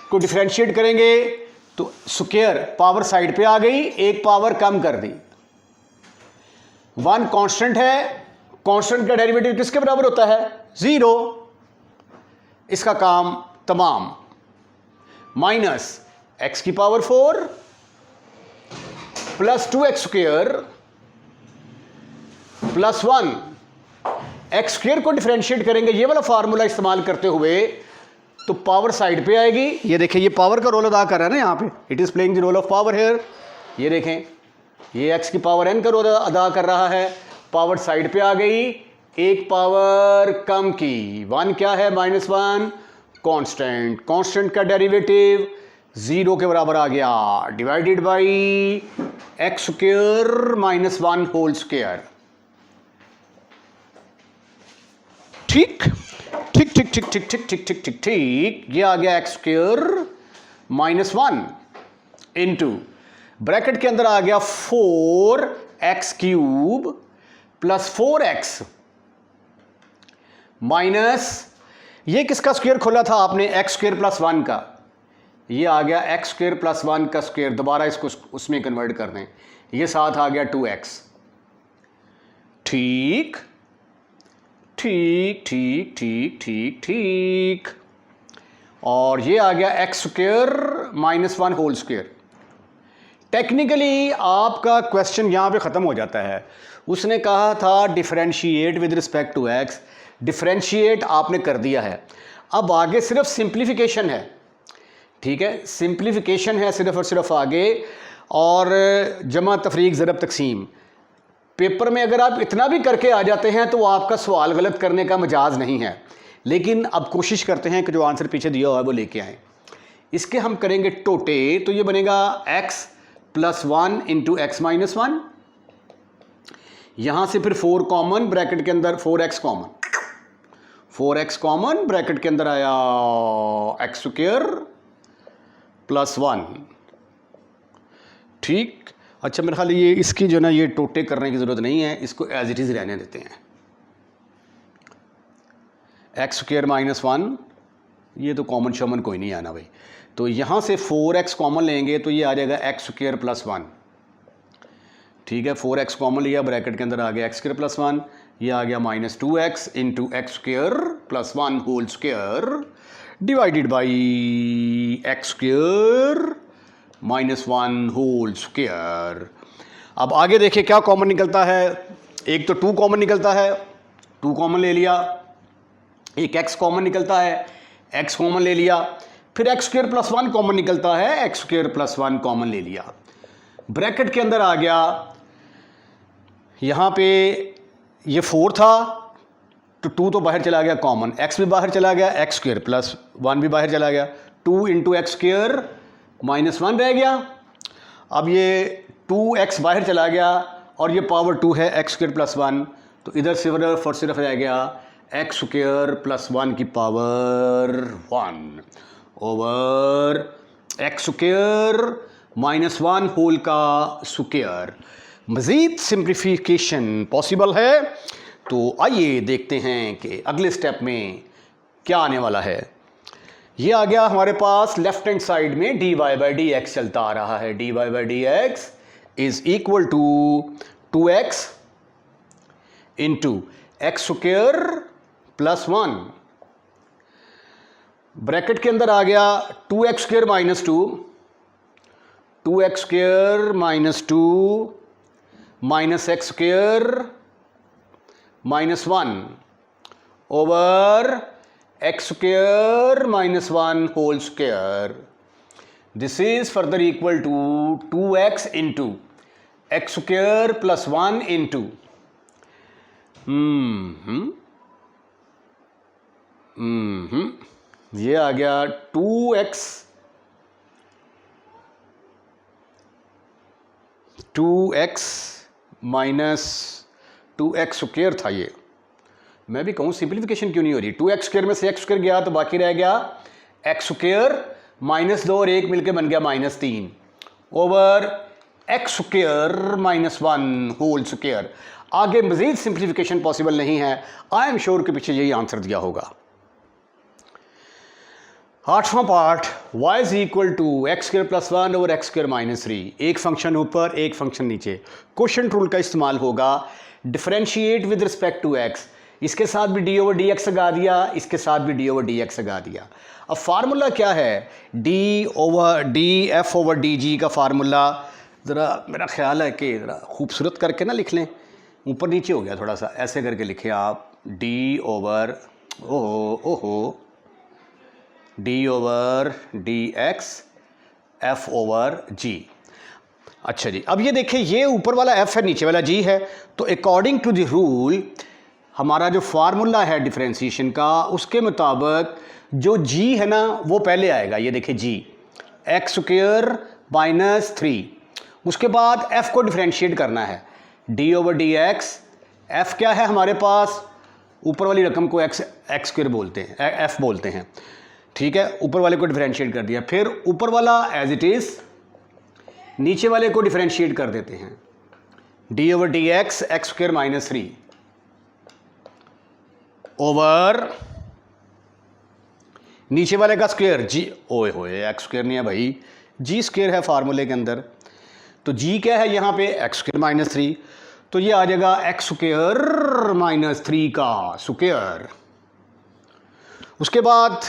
को डिफरेंशिएट करेंगे तो स्क्वायर पावर साइड पे आ गई, एक पावर कम कर दी। 1 कांस्टेंट है, कांस्टेंट का डेरिवेटिव किसके बराबर होता है, 0। इसका काम तमाम, माइनस एक्स की power 4 plus 2x square plus 1, x square को डिफरेंशिएट करेंगे ये वाला फार्मूला इस्तेमाल करते हुए, तो पावर साइड पे आएगी। ये देखें, ये पावर का रोल अदा कर रहा है ना यहाँ पे, it is playing the role of power here. ये देखें, ये x की पावर n का रोल अदा कर रहा है, पावर साइड पे आ गई, एक पावर कम की, 1 क्या है माइनस 1 कांस्टेंट, कांस्टेंट का डेरिवेटिव 0 के बराबर आ गया, divided by x square minus 1 whole square. ठीक ठीक ठीक ठीक ठीक ठीक ठीक ठीक ठीक ठीक, ये आ गया x square minus 1 into bracket के अंदर आ गया 4x cube plus 4x minus, ये किसका स्क्वायर खोला था आपने, एक्स स्क्वायर प्लस 1 का, ये आ गया एक्स स्क्वायर प्लस 1 का स्क्वायर, दोबारा इसको उसमें कन्वर्ट कर दें, ये साथ आ गया 2x। ठीक ठीक ठीक ठीक ठीक ठीक, और ये आ गया x square minus 1 whole square. Technically आपका क्वेश्चन यहाँ पे ख़त्म हो जाता है। उसने कहा था differentiate with respect to x, differentiate आपने कर दिया है, अब आगे सिर्फ सिंप्लीफिकेशन है। ठीक है, सिंप्लीफिकेशन है सिर्फ और सिर्फ आगे, और जमा तफरीक ज़रब तकसीम। पेपर में अगर आप इतना भी करके आ जाते हैं तो आपका सवाल गलत करने का मजाज नहीं है, लेकिन अब कोशिश करते हैं कि जो आंसर पीछे दिया हुआ है वो लेके आएँ। इसके हम करेंगे टोटे, तो ये बनेगा x plus 1 into x minus 1, यहाँ से फिर 4 कॉमन, ब्रैकेट के अंदर 4x common, 4x common, bracket के अंदर आया एक्स स्क्वायर प्लस 1। ठीक, अच्छा मेरे ख्याल ये इसकी जो ना ये टोटे करने की ज़रूरत नहीं है, इसको एज इट इज़ रहने देते हैं। एक्स स्क्वायर माइनस 1, ये तो कॉमन शॉमन कोई नहीं आना भाई, तो यहाँ से 4x कॉमन लेंगे तो ये आ जाएगा एक्स स्क्वायर प्लस 1। ठीक है, 4x कॉमन लिया, ब्रैकेट के अंदर आ गया एक्स स्क्वायर प्लस 1, ये आ गया minus 2x into x square plus 1 whole square divided by x square minus 1 whole square. अब आगे देखिए क्या कॉमन निकलता है, एक तो 2 कॉमन निकलता है, 2 कॉमन ले लिया, एक x कॉमन निकलता है, x कॉमन ले लिया, फिर एक्स स्क्वायर प्लस 1 कॉमन निकलता है, एक्स स्क्वायर प्लस 1 कॉमन ले लिया, ब्रैकेट के अंदर आ गया, यहाँ पे ये 4 था तो 2 तो बाहर चला गया कॉमन, x भी बाहर चला गया, एक्स स्क्वायर प्लस 1 भी बाहर चला गया, 2 इंटू एक्स स्क्वेयर माइनस 1 रह गया। अब ये 2x बाहर चला गया और ये पावर 2 है एक्स स्क्वेयर प्लस 1, तो इधर सिर्फ और सिर्फ रह गया एक्स स्क्वेयर प्लस 1 की power 1 over x square minus 1 whole का स्क्वेयर। मज़ीद सिंप्लीफिकेशन पॉसिबल है, तो आइए देखते हैं कि अगले स्टेप में क्या आने वाला है। ये आ गया हमारे पास लेफ्ट हैंड साइड में dy बाई डी एक्स चलता आ रहा है। dy by d x is equal to 2x into x square plus 1, bracket के अंदर आ गया 2x square minus 2, 2x square minus 2 minus x square minus 1 over x square minus 1 whole square. This is further equal to 2x into x square plus 1 into ये आ गया 2x minus 2x square था ये। मैं भी कहूँ simplification क्यों नहीं हो रही। 2x स्क्वेयर में से x स्क्वेयर गया तो बाकी रह गया x स्क्वेयर माइनस 2 और 1 मिलकर बन गया minus 3 over x square minus 1 whole square. आगे मजीद सिंप्लीफिकेशन पॉसिबल नहीं है। आई एम श्योर के पीछे यही आंसर दिया होगा। 8वां part y is equal to x square plus 1 over x square minus 3। एक फंक्शन ऊपर एक फंक्शन नीचे। क्वोशिएंट रूल का इस्तेमाल होगा। Differentiate with respect to x। इसके साथ भी डी ओवर डी एक्स लगा दिया, इसके साथ भी डी ओवर डी एक्स लगा दिया। अब फार्मूला क्या है? D over D f over D G का फार्मूला ज़रा मेरा ख्याल है कि ज़रा खूबसूरत करके ना लिख लें। ऊपर नीचे हो गया थोड़ा सा, ऐसे करके लिखे आप डी ओवर ओहो d over D x f over g. अच्छा जी, अब ये देखिए ये ऊपर वाला एफ है, नीचे वाला जी है, तो अकॉर्डिंग टू द रूल हमारा जो फार्मूला है डिफरेंशिएशन का उसके मुताबिक जो जी है ना वो पहले आएगा। ये देखिए जी एक्स स्क्वेयर माइनस 3, उसके बाद एफ को डिफरेंशिएट करना है d over D x. F क्या है हमारे पास? ऊपर वाली रकम को एक्स स्क्वेयर बोलते हैं, एफ बोलते हैं, ठीक है। ऊपर वाले को डिफरेंशिएट कर दिया, फिर ऊपर वाला एज इट इज, नीचे वाले को डिफरेंशिएट कर देते हैं D over D x x square minus 3 over नीचे वाले का स्क्वेयर जी। ओए होए एक्स स्क्वेयर नहीं है भाई, जी स्क्वेयर है फार्मूले के अंदर। तो जी क्या है यहाँ पे? एक्स स्क्वेयर माइनस 3, तो ये आ जाएगा एक्स स्क्वेयर माइनस 3 का स्क्वेयर। उसके बाद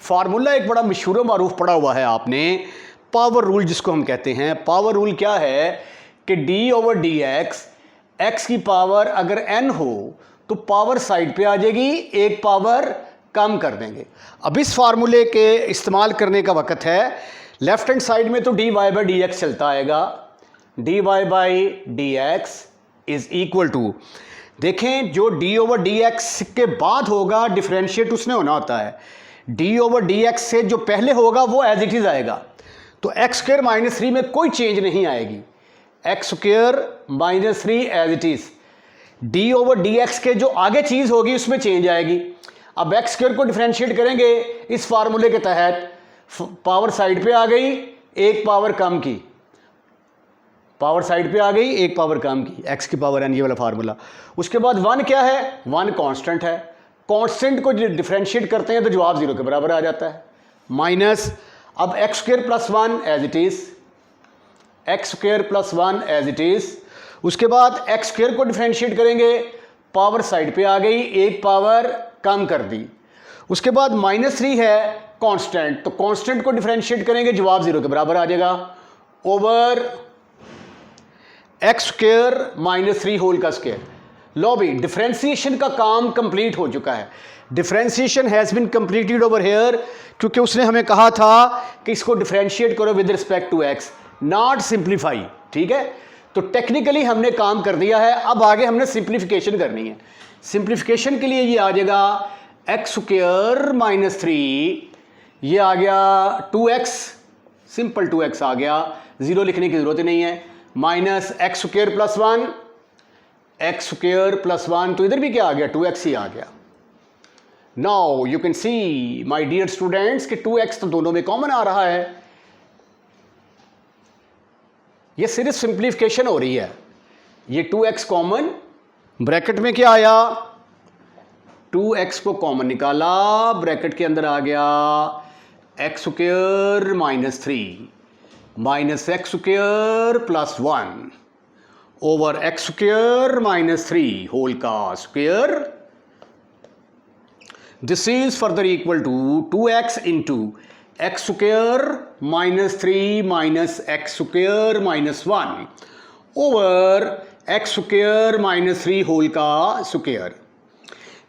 फार्मूला एक बड़ा मशहूर मारूफ पढ़ा हुआ है आपने, पावर रूल जिसको हम कहते हैं। पावर रूल क्या है कि d over D x, x की पावर अगर n हो तो पावर साइड पे आ जाएगी, एक पावर कम कर देंगे। अब इस फार्मूले के इस्तेमाल करने का वक्त है। लेफ्ट हैंड साइड में तो d y by d x चलता आएगा। D y by d x is equal to, देखें जो डी ओवर डी एक्स के बाद होगा डिफरेंशिएट उसने होना होता है। डी ओवर डी एक्स से जो पहले होगा वो एज इट इज आएगा। तो एक्स स्क्वेयर माइनस 3 में कोई चेंज नहीं आएगी। X square minus 3 as it is. D over D x के जो आगे चीज़ होगी उसमें चेंज आएगी। अब एक्स स्क्वेयर को डिफरेंशिएट करेंगे इस फार्मूले के तहत, पावर साइड पे आ गई, एक पावर कम की, पावर साइड पे आ गई, एक पावर कम की, एक्स की पावर एन, ये वाला फार्मूला। उसके बाद 1 क्या है? 1 कांस्टेंट है। कांस्टेंट को डिफरेंशिएट करते हैं तो जवाब 0 के बराबर आ जाता है। माइनस अब x square plus 1 as it is, x square plus 1 as it is. उसके बाद एक्स स्क्वेयर को डिफरेंशिएट करेंगे, पावर साइड पे आ गई, एक पावर कम कर दी। उसके बाद -3 है कांस्टेंट, तो कांस्टेंट को डिफरेंशिएट करेंगे, जवाब 0 के बराबर आ जाएगा over x square minus 3 whole का स्क्वेयर। लो भी डिफरेंशिएशन का काम कंप्लीट हो चुका है। Differentiation has been completed over here, क्योंकि उसने हमें कहा था कि इसको डिफरेंशिएट करो with respect to x, not simplify, ठीक है। तो टेक्निकली हमने काम कर दिया है। अब आगे हमने सिंप्लीफिकेशन करनी है। सिंप्लीफिकेशन के लिए ये आ जाएगा एक्स स्क्वेयर माइनस 3, ये आ गया 2x, सिंपल 2x आ गया, ज़ीरो लिखने की ज़रूरत ही नहीं है, minus x square plus 1, x square plus 1, तो इधर भी क्या आ गया, 2x ही आ गया। Now you can see my dear students कि 2x तो दोनों में कॉमन आ रहा है। ये सिर्फ सिंप्लीफिकेशन हो रही है। ये 2x कॉमन, ब्रैकेट में क्या आया, 2x को कॉमन निकाला, ब्रैकेट के अंदर आ गया x square minus 3 minus x square plus 1 over x square minus 3 whole का square. This is further equal to 2x into x square minus 3 minus x square minus 1 over x square minus 3 whole का square.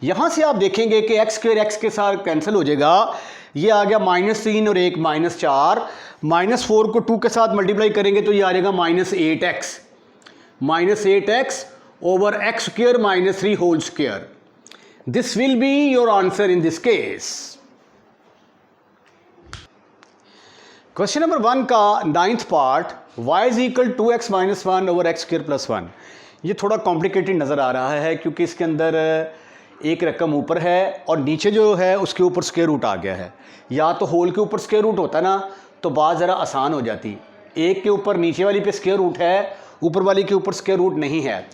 यहां से आप देखेंगे कि x square x के साथ cancel हो जाएगा, ये आ गया -3 और एक -4, -4 को 2 के साथ मल्टीप्लाई करेंगे तो ये आ जाएगा -8x over x square minus 3 whole square. This will be your answer in this case. Question number 1 का 9th part, y is equal 2x minus 1 over x square plus 1। ये थोड़ा कॉम्प्लिकेटेड नज़र आ रहा है क्योंकि इसके अंदर एक रकम ऊपर है और नीचे जो है उसके ऊपर स्क्वायर रूट आ गया है। या तो होल के ऊपर स्क्वायर रूट होता ना तो बात ज़रा आसान हो जाती, एक के ऊपर नीचे वाली पे स्क्वायर रूट है, ऊपर वाली के ऊपर स्क्वायर रूट नहीं है।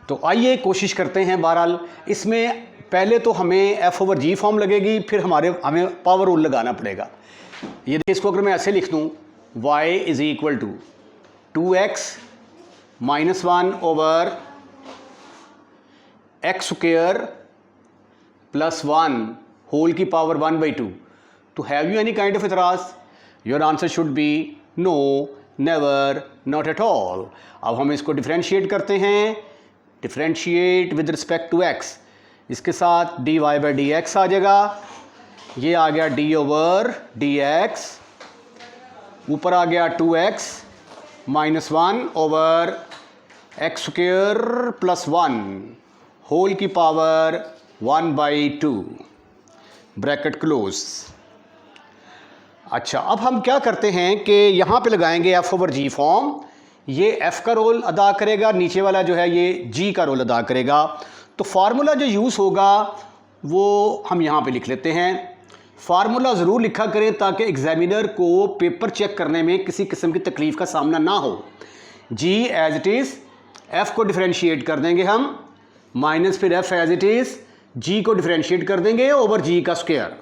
तो आइए कोशिश करते हैं। बहरहाल इसमें पहले तो हमें f ओवर जी फॉर्म लगेगी, फिर हमें पावर रूल लगाना पड़ेगा। ये देखिए, इसको अगर मैं ऐसे लिख दूँ, y is equal to 2x minus 1 over x square plus 1 whole की पावर 1/2। तो have you any kind of इतराज? Your answer should be no, never, not at all. अब हम इसको डिफरेंशिएट करते हैं, differentiate with respect to x, इसके साथ dy/dx आ जाएगा, ये आ गया d ओवर dx, ऊपर आ गया 2x minus 1 over x square plus 1 whole की पावर 1/2, ब्रैकेट क्लोज। अच्छा, अब हम क्या करते हैं कि यहाँ पे लगाएंगे f ओवर जी फॉर्म, ये f का रोल अदा करेगा, नीचे वाला जो है ये g का रोल अदा करेगा। तो फार्मूला जो यूज़ होगा वो हम यहाँ पे लिख लेते हैं। फार्मूला ज़रूर लिखा करें ताकि एग्जामिनर को पेपर चेक करने में किसी किस्म की तकलीफ़ का सामना ना हो। g as it is, f को डिफरेंशिएट कर देंगे हम, माइनस फिर f as it is, g को डिफरेंशिएट कर देंगे ओवर g का स्क्वायर।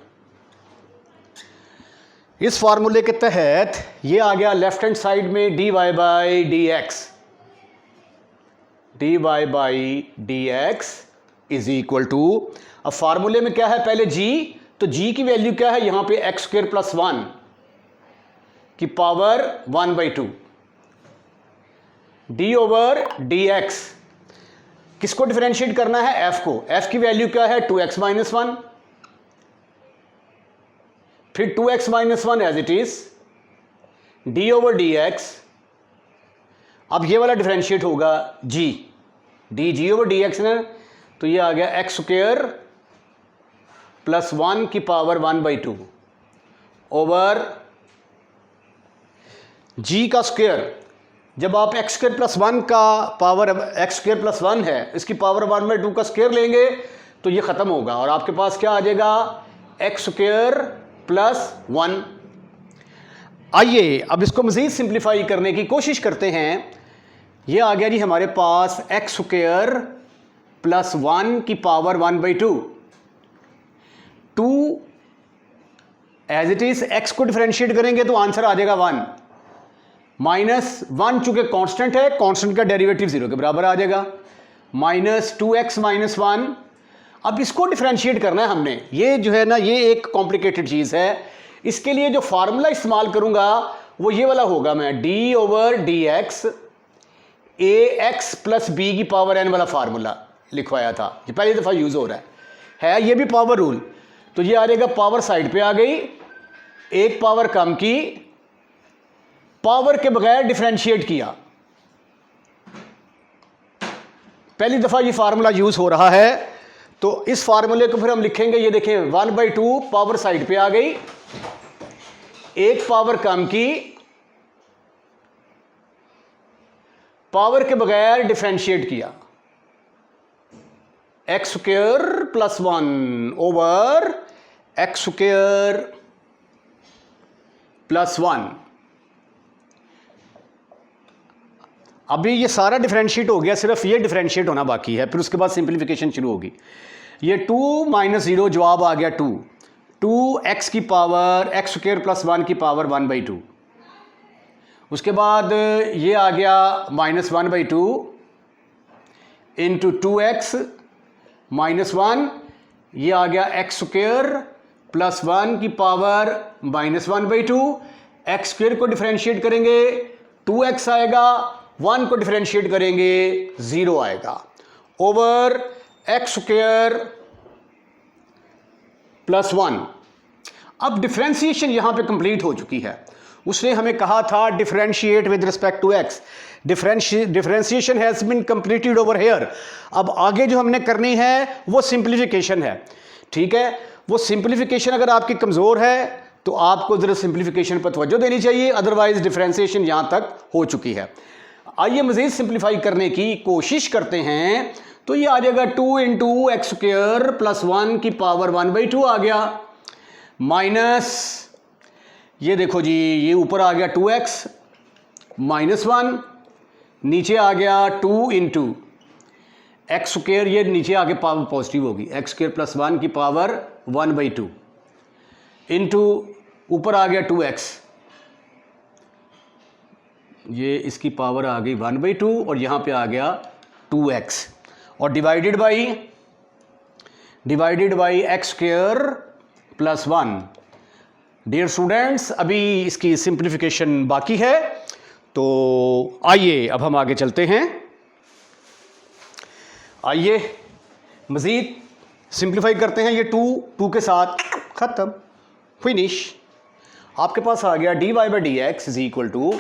इस फार्मूले के तहत ये आ गया लेफ्ट हैंड साइड में dy/dx, dy/dx is equal to, अब फार्मूले में क्या है, पहले g, तो g की वैल्यू क्या है यहाँ पे एक्स स्क्वायर प्लस 1 की पावर 1/2, d ओवर dx, किसको डिफरेंशिएट करना है, f को, f की वैल्यू क्या है 2x माइनस 1, फिर 2x minus 1 as it is, d over dx, अब ये वाला डिफरेंशिएट होगा g, dg ओवर dx ना, तो ये आ गया एक्स स्क्वायर प्लस 1 की पावर 1/2 ओवर g का स्क्वायर। जब आप एक्स स्क्वायर प्लस 1 का पावर, एक्स स्क्वायर प्लस 1 है, इसकी पावर 1/2 का स्क्वायर लेंगे तो ये ख़त्म होगा और आपके पास क्या आ जाएगा, एक्स स्क्वायर प्लस 1। आइए अब इसको मज़ीद सिंप्लीफाई करने की कोशिश करते हैं। ये आ गया जी हमारे पास एक्स स्क्वायर प्लस 1 की power 1/2, 2 as it is, x को डिफरेंशिएट करेंगे तो आंसर आ जाएगा 1, माइनस 1 चूंकि कांस्टेंट है, कांस्टेंट का डेरिवेटिव 0 के बराबर आ जाएगा, माइनस 2x माइनस 1। अब इसको डिफरेंशिएट करना है हमने, ये जो है ना ये एक कॉम्प्लिकेटेड चीज़ है। इसके लिए जो फार्मूला इस्तेमाल करूंगा वो ये वाला होगा, मैं d over dx ax plus b की पावर n वाला फार्मूला लिखवाया था, ये पहली दफ़ा यूज़ हो रहा है ये भी पावर रूल। तो ये आ जाएगा, पावर साइड पे आ गई, एक पावर कम की, पावर के बगैर डिफरेंशिएट किया, पहली दफ़ा ये फार्मूला यूज़ हो रहा है। तो इस फार्मूले को फिर हम लिखेंगे, ये देखें 1/2 पावर साइड पे आ गई, एक पावर कम की पावर के बगैर डिफरेंशिएट किया, x square plus 1 over x square plus 1। अभी ये सारा डिफरेंशिएट हो गया, सिर्फ ये डिफरेंशिएट होना बाकी है, फिर उसके बाद सिंप्लीफिकेशन शुरू होगी। ये 2 माइनस 0 जवाब आ गया 2 एक्स की पावर एक्स स्क्वायर प्लस 1 की पावर 1/2। उसके बाद ये आ गया -1/2 इंटू 2x माइनस 1, ये आ गया एक्स स्क्वायर प्लस 1 की पावर -1/2। एक्स स्क्वायर को डिफरेंशिएट करेंगे 2x आएगा, 1 को डिफरेंशिएट करेंगे 0 आएगा, ओवर एक्स स्क्वायर प्लस 1। अब डिफरेंशिएशन यहां पे कंप्लीट हो चुकी है। उसने हमें कहा था differentiate with respect to x, differentiation has been completed over here. अब आगे जो हमने करनी है वो सिंप्लीफिकेशन है, ठीक है। वो सिंप्लीफिकेशन अगर आपकी कमज़ोर है तो आपको ज़रा सिंप्लीफिकेशन पर तवज्जो देनी चाहिए, अदरवाइज डिफरेंशिएशन यहां तक हो चुकी है। आइए मज़ीद सिंप्लीफाई करने की कोशिश करते हैं। तो ये आ जाएगा 2 इंटू एक्स स्क्वायर प्लस 1 की पावर 1/2 आ गया, माइनस ये देखो जी, ये ऊपर आ गया 2x माइनस 1, नीचे आ गया 2 इंटू एक्स स्क्वायर, ये नीचे आके पावर पॉजिटिव होगी, एक्स स्क्वायर प्लस 1 की पावर 1/2 इंटू ऊपर आ गया 2x, ये इसकी पावर आ गई 1/2 और यहाँ पे आ गया 2x और divided by x square plus 1। Dear students, अभी इसकी सिंप्लीफिकेशन बाकी है, तो आइए अब हम आगे चलते हैं। आइए मज़ीद सिंप्लीफाई करते हैं। ये 2 के साथ ख़त्म, फिनिश। आपके पास आ गया dy by d x is equal to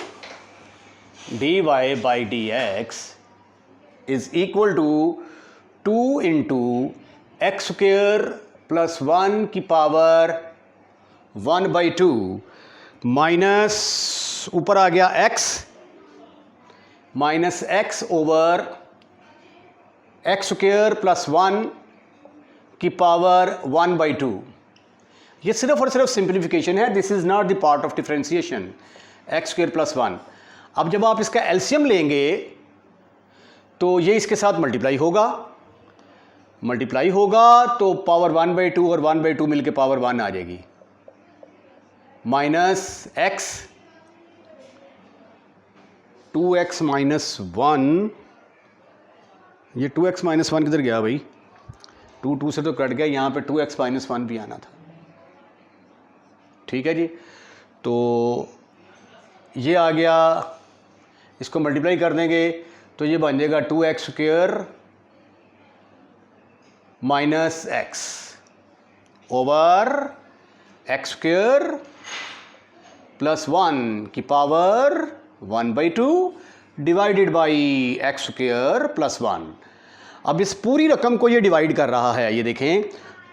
is equal to 2 into x square plus 1 की पावर 1/2 माइनस ऊपर आ गया x minus x over x square plus 1 की पावर 1/2। ये सिर्फ और सिर्फ सिंप्लीफिकेशन है, this is not the part of differentiation. X square plus 1, अब जब आप इसका एलसीएम लेंगे तो ये इसके साथ मल्टीप्लाई होगा तो पावर 1/2 और 1/2 मिलके पावर 1 आ जाएगी, माइनस x 2x माइनस 1, ये 2x माइनस 1 किधर गया भाई, 2 से तो कट गया, यहाँ पे 2x माइनस 1 भी आना था, ठीक है जी। तो ये आ गया, इसको मल्टीप्लाई कर देंगे तो ये बन जाएगा 2x square minus x over x square plus 1 की power 1/2 divided by x square plus 1। अब इस पूरी रकम को ये डिवाइड कर रहा है, ये देखें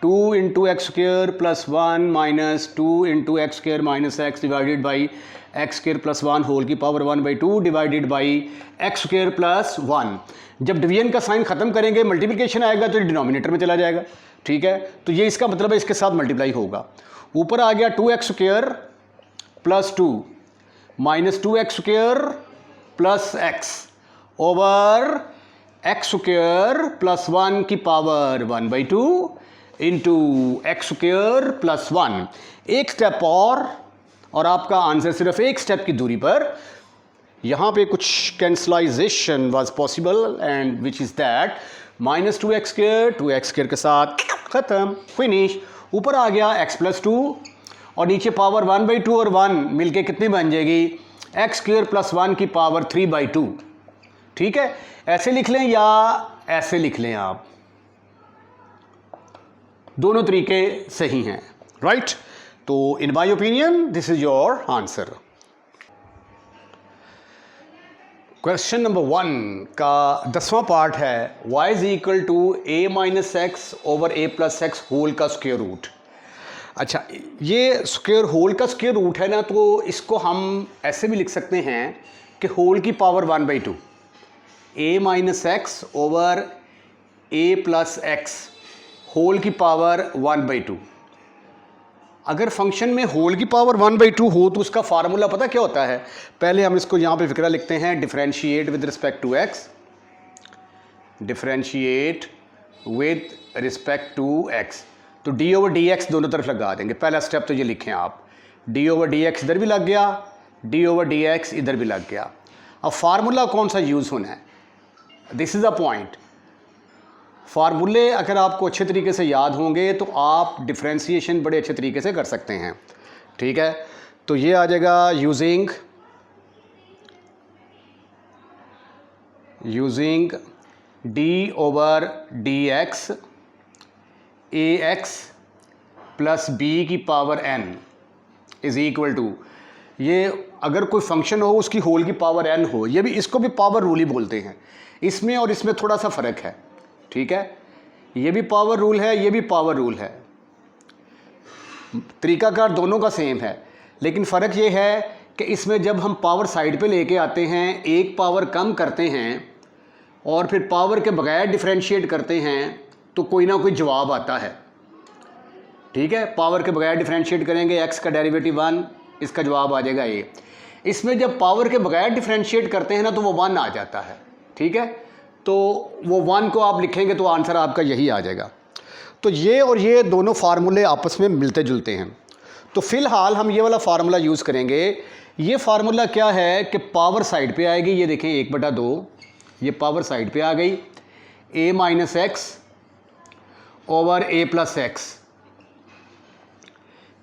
2 into x square plus 1 minus 2 into x square minus x divided by x square plus 1 whole की power 1/2 divided by x square plus 1। जब डिवीजन का साइन खत्म करेंगे मल्टीप्लिकेशन आएगा तो डिनोमिनेटर में चला जाएगा, ठीक है। तो ये इसका मतलब है इसके साथ मल्टीप्लाई होगा। ऊपर आ गया 2x square plus 2 minus 2x square plus x over x square plus 1 की power 1/2 into x square plus 1। एक स्टेप और आपका आंसर सिर्फ एक स्टेप की दूरी पर। यहाँ पे कुछ cancellation was possible and which is that minus 2x square के साथ ख़त्म, फिनिश। ऊपर आ गया x प्लस 2 और नीचे पावर 1/2 और 1 मिलके कितनी बन जाएगी, एक्स स्क्वायर प्लस 1 की पावर 3/2, ठीक है। ऐसे लिख लें या ऐसे लिख लें, आप दोनों तरीके सही हैं, राइट। तो in my opinion this is your answer. Question number 1 का 10वां पार्ट है y is equal to a minus x over a plus x whole का स्क्वायर रूट। अच्छा, ये स्क्वायर होल का स्क्वायर रूट है ना, तो इसको हम ऐसे भी लिख सकते हैं कि होल की power 1/2 a minus x over a plus x whole की पावर 1/2। अगर फंक्शन में होल की पावर 1/2 हो तो उसका फार्मूला पता क्या होता है? पहले हम इसको यहाँ पे फिक्रा लिखते हैं, differentiate with respect to x, differentiate with respect to x. तो डी ओवर डी एक्स दोनों तरफ लगा देंगे। पहला स्टेप तो ये लिखें आप, डी ओवर डी एक्स इधर भी लग गया, डी ओवर डी एक्स इधर भी लग गया। अब फार्मूला कौन सा यूज़ होना है, दिस इज़ अ पॉइंट। फार्मूले अगर आपको अच्छे तरीके से याद होंगे तो आप डिफ्रेंशिएशन बड़े अच्छे तरीके से कर सकते हैं। ठीक है, तो ये आ जाएगा using d over D x a x plus b की power n is equal to, ये अगर कोई फंक्शन हो उसकी होल की पावर n हो, ये भी, इसको भी पावर रूल ही बोलते हैं। इसमें और इसमें थोड़ा सा फ़र्क है। ठीक है, ये भी पावर रूल है, ये भी पावर रूल है, तरीकाकार दोनों का सेम है, लेकिन फ़र्क ये है कि इसमें जब हम पावर साइड पे लेके आते हैं, एक पावर कम करते हैं और फिर पावर के बगैर डिफरेंशिएट करते हैं तो कोई ना कोई जवाब आता है। ठीक है, पावर के बगैर डिफरेंशिएट करेंगे, x का डेरिवेटिव 1, इसका जवाब आ जाएगा a। इसमें जब पावर के बगैर डिफरेंशिएट करते हैं ना तो वो 1 आ जाता है। ठीक है, तो वो 1 को आप लिखेंगे तो आंसर आपका यही आ जाएगा। तो ये और ये दोनों फार्मूले आपस में मिलते जुलते हैं। तो फ़िलहाल हम ये वाला फार्मूला यूज़ करेंगे। ये फार्मूला क्या है कि पावर साइड पे आएगी, ये देखें 1/2, ये पावर साइड पे आ गई, a minus x over a plus x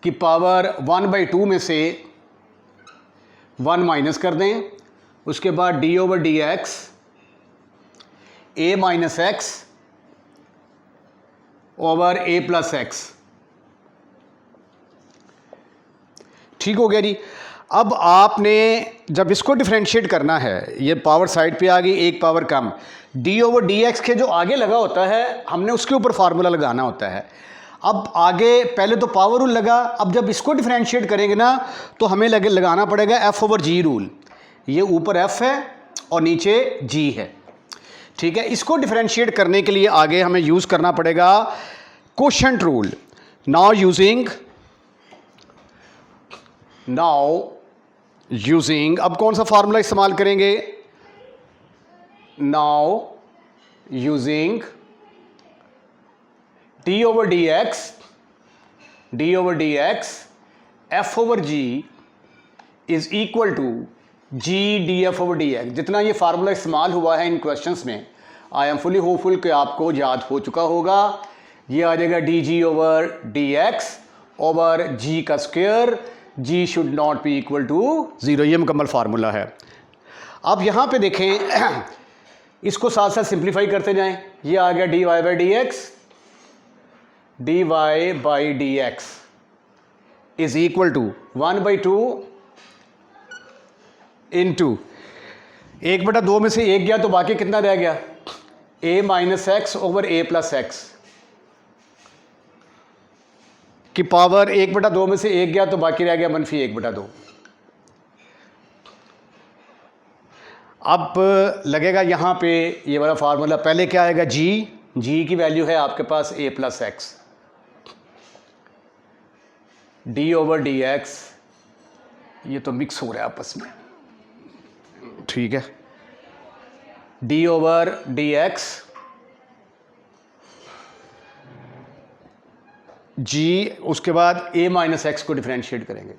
की पावर 1/2 में से 1 माइनस कर दें, उसके बाद D over D x a minus x over a plus x. ठीक हो गया जी। अब आपने जब इसको डिफरेंशिएट करना है, ये पावर साइड पे आ गई, एक पावर कम, डी ओवर डी एक्स के जो आगे लगा होता है हमने उसके ऊपर फार्मूला लगाना होता है। अब आगे पहले तो पावर रूल लगा, अब जब इसको डिफरेंशिएट करेंगे ना तो हमें लगाना पड़ेगा एफ ओवर जी रूल। ये ऊपर एफ है और नीचे जी है। ठीक है, इसको डिफरेंशिएट करने के लिए आगे हमें यूज़ करना पड़ेगा कोशेंट रूल। नाउ यूजिंग अब कौन सा फार्मूला इस्तेमाल करेंगे? Now using d over D x f over g is equal to g d f over D x. जितना ये फार्मूला इस्तेमाल हुआ है इन क्वेश्चंस में, आई एम फुली होपफुल कि आपको याद हो चुका होगा। ये आ जाएगा डी जी over D x over g का square, g should not be equal to 0। ये मुकम्मल फार्मूला है। अब यहाँ पे देखें, इसको साथ साथ सिंप्लीफाई करते जाएं। ये आ गया d y by d x is equal to 1/2 into 1/2 में से 1 गया तो बाकी कितना रह गया? a minus x over a plus x की पावर 1/2 में से 1 गया तो बाकी रह गया -1/2। अब लगेगा यहाँ पे ये वाला फार्मूला, पहले क्या आएगा? जी की वैल्यू है आपके पास a plus x, D over D x, ये तो मिक्स हो रहा है आपस में। ठीक है, d over D x g, उसके बाद a माइनस एक्स को डिफरेंशिएट करेंगे,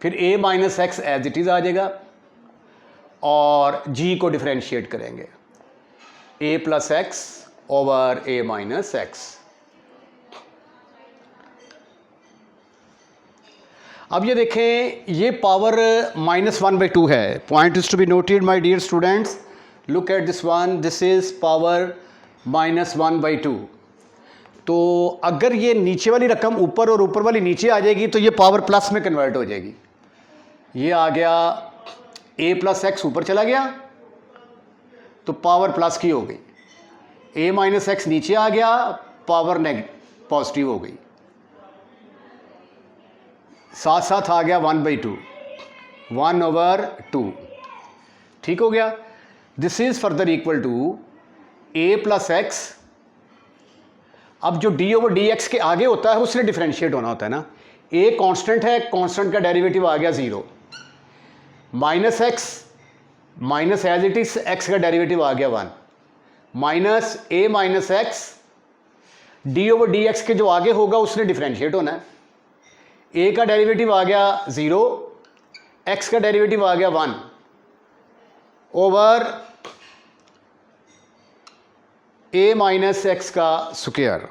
फिर a minus x as it is आ जाएगा और g को डिफरेंशिएट करेंगे, a plus x over a minus x. अब ये देखें, ये पावर -1/2 है। Point is to be noted my dear students, look at this one, this is power -1/2। तो अगर ये नीचे वाली रकम ऊपर और ऊपर वाली नीचे आ जाएगी तो ये पावर प्लस में कन्वर्ट हो जाएगी। ये आ गया a प्लस एक्स ऊपर चला गया तो पावर प्लस की हो गई, a माइनस एक्स नीचे आ गया, पावर पॉजिटिव हो गई। साथ साथ आ गया 1/2, 1/2, ठीक हो गया। This is further equal to a plus x. अब जो d/dx के आगे होता है उसने डिफरेंशिएट होना होता है ना। a कांस्टेंट है, कांस्टेंट का डेरिवेटिव आ गया 0, minus x minus as it is x का डेरिवेटिव आ गया 1, minus a minus x, d/dx के जो आगे होगा उसने डिफरेंशिएट होना है। a का डेरिवेटिव आ गया 0, x का डेरिवेटिव आ गया 1 ओवर a माइनस एक्स का स्क्वायर।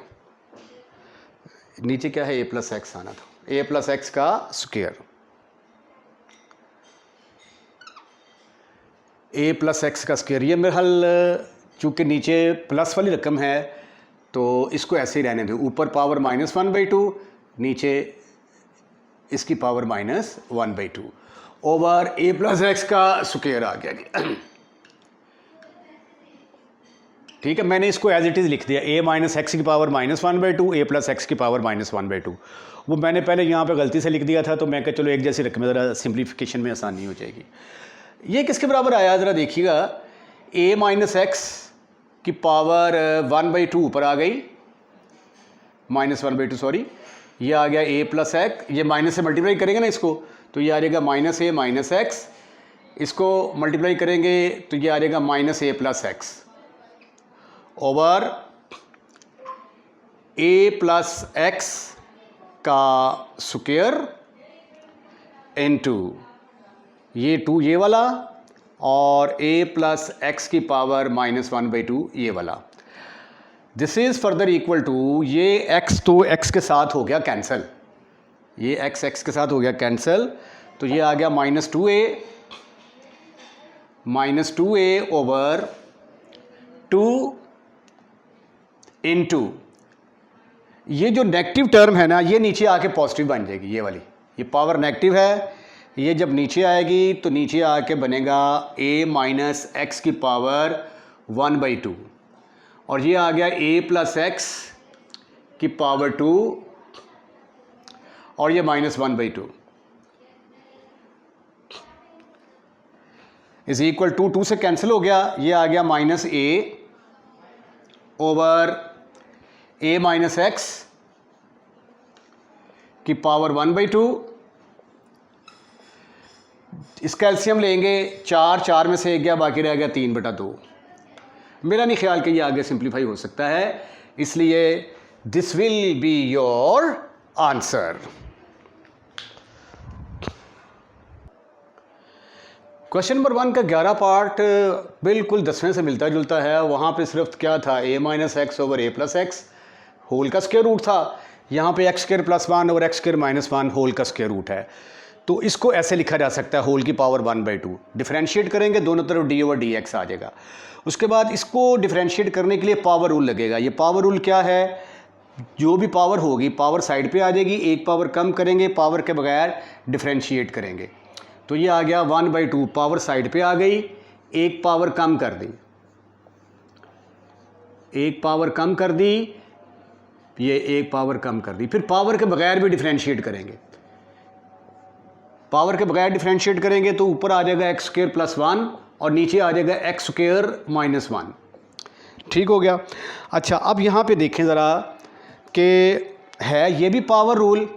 नीचे क्या है, a प्लस एक्स आना था, a प्लस एक्स का स्क्वायर, a प्लस एक्स का स्क्वायर। ये मेरे हाल चूँकि नीचे प्लस वाली रकम है तो इसको ऐसे ही रहने दो, ऊपर पावर -1/2, नीचे इसकी power -1/2 over a plus x का स्क्वायर आ गया। ठीक है, मैंने इसको एज इट इज़ लिख दिया, a माइनस एक्स की पावर -1/2, a प्लस एक्स की पावर -1/2। वो मैंने पहले यहाँ पे गलती से लिख दिया था, तो मैं कहा चलो एक जैसी रकम, ज़रा सिंप्लीफिकेशन में आसानी हो जाएगी। ये किसके बराबर आया ज़रा देखिएगा, a माइनस एक्स की पावर 1/2 ऊपर आ गई, -1/2 सॉरी, ये आ गया a प्लस एक्स, ये माइनस से मल्टीप्लाई करेंगे ना इसको तो ये आ जाएगा -a माइनस एक्स, इसको मल्टीप्लाई करेंगे तो ये आ जाएगा -a plus x over a plus x का स्क्वायर इनटू ये 2 ये वाला और a प्लस एक्स की पावर -1/2 ये वाला। This is further equal to, ये x तो x के साथ हो गया कैंसिल, ये x के साथ हो गया कैंसिल, तो ये आ गया -2a ओवर 2 इंटू ये जो नेगेटिव टर्म है ना, ये नीचे आके पॉजिटिव बन जाएगी, ये वाली, ये पावर नेगेटिव है, ये जब नीचे आएगी तो नीचे आके बनेगा a माइनस एक्स की पावर 1/2 और ये आ गया a प्लस एक्स की पावर 2 और ये -1/2 इज इक्वल टू 2 से कैंसिल हो गया, ये आ गया -a over a minus x की पावर 1/2। इसका एलसीएम लेंगे, 4 में से 1 गया, बाकी रह गया 3/2। मेरा नहीं ख्याल कि ये आगे सिंप्लीफाई हो सकता है, इसलिए this will be your answer. Question number 1 का 11 पार्ट बिल्कुल 10वें से मिलता जुलता है। वहाँ पे सिर्फ क्या था, a minus x over a plus x whole का स्क्वायर रूट था। यहाँ पे x² + 1 ओवर x² - 1 होल का स्क्वायर रूट है। तो इसको ऐसे लिखा जा सकता है, होल की पावर 1/2। डिफरेंशिएट करेंगे, दोनों तरफ d/dx आ जाएगा। उसके बाद इसको डिफरेंशिएट करने के लिए पावर रूल लगेगा। ये पावर रूल क्या है, जो भी पावर होगी पावर साइड पे आ जाएगी, एक पावर कम करेंगे, पावर के बगैर डिफरेंशिएट करेंगे। तो ये आ गया 1/2, पावर साइड पे आ गई, एक पावर कम कर दी, एक पावर कम कर दी, ये एक पावर कम कर दी। फिर पावर के बगैर भी डिफरेंशिएट करेंगे, पावर के बगैर डिफरेंशिएट करेंगे तो ऊपर आ जाएगा x² + 1 और नीचे आ जाएगा x² - 1। ठीक हो गया। अच्छा, अब यहाँ पे देखें ज़रा कि है ये भी पावर रूल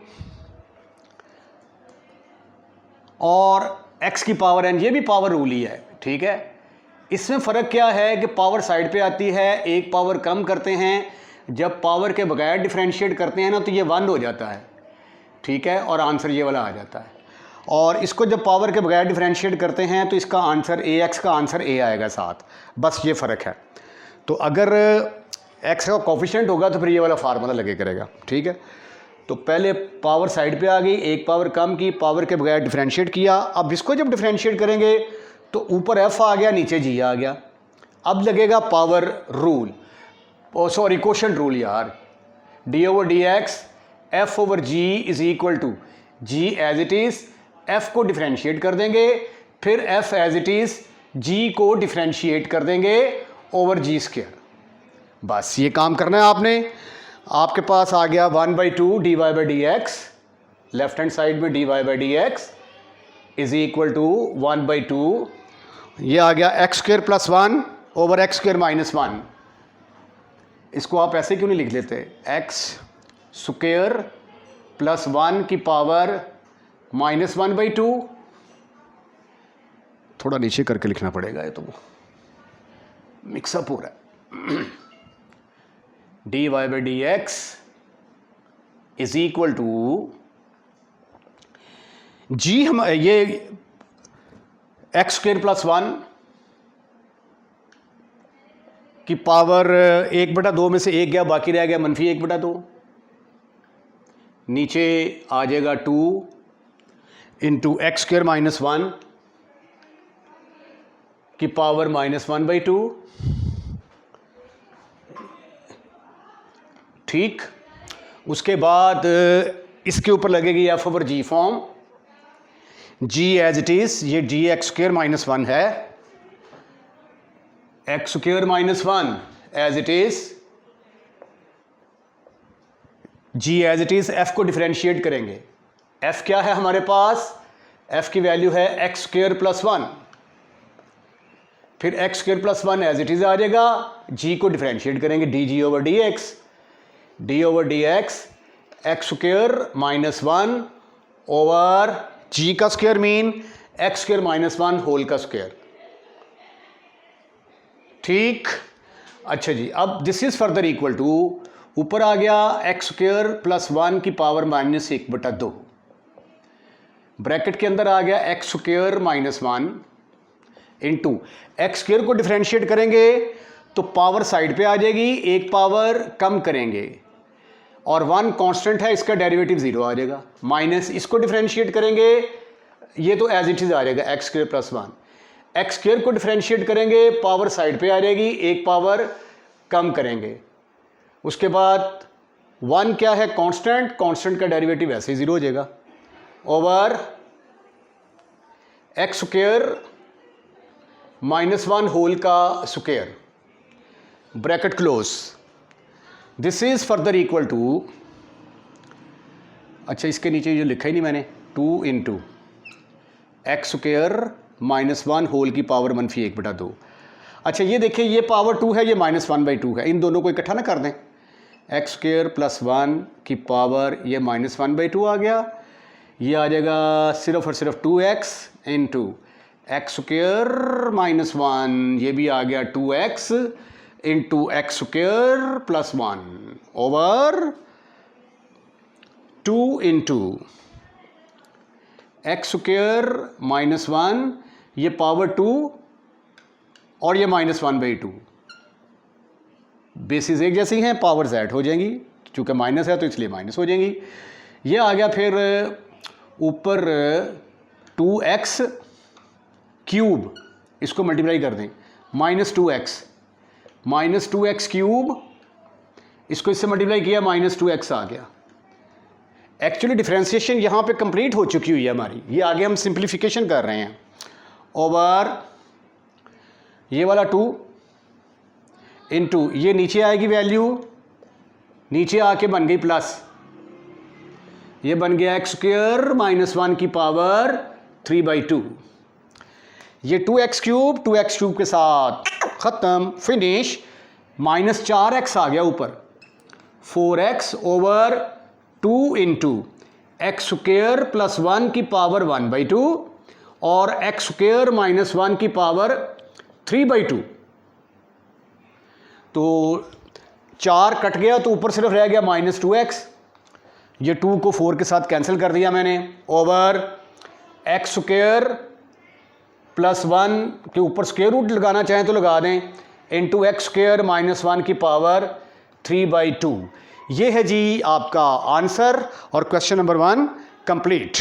और x की पावर n ये भी पावर रूल ही है। ठीक है, इसमें फ़र्क क्या है कि पावर साइड पे आती है, एक पावर कम करते हैं, जब पावर के बगैर डिफरेंशिएट करते हैं ना तो ये 1 हो जाता है। ठीक है, और आंसर ये वाला आ जाता है। और इसको जब पावर के बगैर डिफरेंशिएट करते हैं तो इसका आंसर ax का आंसर a आएगा साथ, बस ये फ़र्क है। तो अगर x का कोफिशिएंट होगा तो फिर ये वाला फार्मूला लगे करेगा। ठीक है, तो पहले पावर साइड पे आ गई, एक पावर कम की, पावर के बगैर डिफरेंशिएट किया। अब इसको जब डिफरेंशिएट करेंगे तो ऊपर f आ गया, नीचे g आ गया। अब लगेगा power rule, sorry quotient rule यार, d/dx f/g is equal to g as it is, f को डिफरेंशिएट कर देंगे, फिर f as it is g को डिफरेंशिएट कर देंगे ओवर g²। बस ये काम करना है आपने। आपके पास आ गया 1/2 dy/dx लेफ्ट हैंड साइड में dy by d x is equal to 1/2, ये आ गया x square plus 1 over x square minus 1। इसको आप ऐसे क्यों नहीं लिख लेते, एक्स स्क्वेयर प्लस 1 की पावर माइनस 1/2। थोड़ा नीचे करके लिखना पड़ेगा, ये तो मिक्सअप हो रहा है। dy by d x is equal to g, हम ये एक्स स्क्वेयर प्लस 1 की पावर 1/2 में से 1 गया, बाकी रह गया -1/2। नीचे आ जाएगा 2 इंटू एक्स स्क्वेयर माइनस 1 की पावर -1/2। ठीक, उसके बाद इसके ऊपर लगेगी F over G form, G as it is, ये डी एक्स स्क्वेयर माइनस 1 है, X square minus 1 as it is, G as it is. F को डिफरेंशिएट करेंगे, एफ क्या है हमारे पास, एफ की वैल्यू है एक्स स्क्वेयर प्लस 1, फिर X square plus 1 as it is आ जाएगा, जी को डिफरेंशिएट करेंगे, डी जी over D X, D over D x x square minus 1 over g का square mean x square minus 1 whole का square. ठीक, अच्छा जी, अब this is further equal to, ऊपर आ गया एक्स स्क्वायर प्लस 1 की पावर -1/2, ब्रैकेट के अंदर आ गया x square minus 1 into x square को डिफरेंशिएट करेंगे तो पावर साइड पे आ जाएगी, एक पावर कम करेंगे और 1 कांस्टेंट है, इसका डेरिवेटिव 0 आ जाएगा, माइनस इसको डिफरेंशिएट करेंगे, ये तो एज इट इज आ जाएगा x square plus 1, x square को डिफरेंशिएट करेंगे, पावर साइड पे आ जाएगी, एक पावर कम करेंगे, उसके बाद 1 क्या है कांस्टेंट, कांस्टेंट का डेरिवेटिव ऐसे ही 0 हो जाएगा, over x square minus 1 whole का square, bracket close. This is further equal to, अच्छा इसके नीचे जो लिखा ही नहीं मैंने, 2 into x square minus 1 whole की पावर -1/2। अच्छा ये देखिए, ये पावर 2 है, ये -1/2 है, इन दोनों को इकट्ठा ना कर दें, एक्स स्क्वायर प्लस 1 की पावर ये -1/2 आ गया, ये आ जाएगा सिर्फ और सिर्फ 2x into x square minus 1, ये भी आ गया 2x into x square plus 1 over 2 into x square minus 1, ये पावर 2 और ये -1/2, बेसिस एक जैसी हैं, पावर्स ऐड हो जाएंगी, चूँकि माइनस है तो इसलिए माइनस हो जाएंगी। ये आ गया फिर ऊपर 2x क्यूब, इसको मल्टीप्लाई कर दें, -2x क्यूब, इसको इससे मल्टीप्लाई किया, -2x आ गया। एक्चुअली डिफरेंशिएशन यहाँ पे कंप्लीट हो चुकी हुई है हमारी, ये आगे हम सिंप्लीफिकेशन कर रहे हैं, ओवर ये वाला 2 इंटू ये नीचे आएगी वैल्यू, नीचे आके बन गई प्लस, ये बन गया एक्स स्क्वायर माइनस 1 की पावर 3/2, ये 2x क्यूब के साथ ख़त्म, फिनिश, -4x आ गया ऊपर, 4x over 2 into x square plus 1 की पावर 1/2 और एक्स स्क्वायर माइनस 1 की पावर 3/2। तो 4 कट गया तो ऊपर सिर्फ रह गया -2x, ये 2 को 4 के साथ कैंसिल कर दिया मैंने, ओवर एक्स स्क्वायर प्लस 1 के ऊपर स्क्वायर रूट लगाना चाहें तो लगा दें, इंटू एक्स स्क्वायर माइनस 1 की पावर 3/2। ये है जी आपका आंसर और क्वेश्चन नंबर 1 कंप्लीट।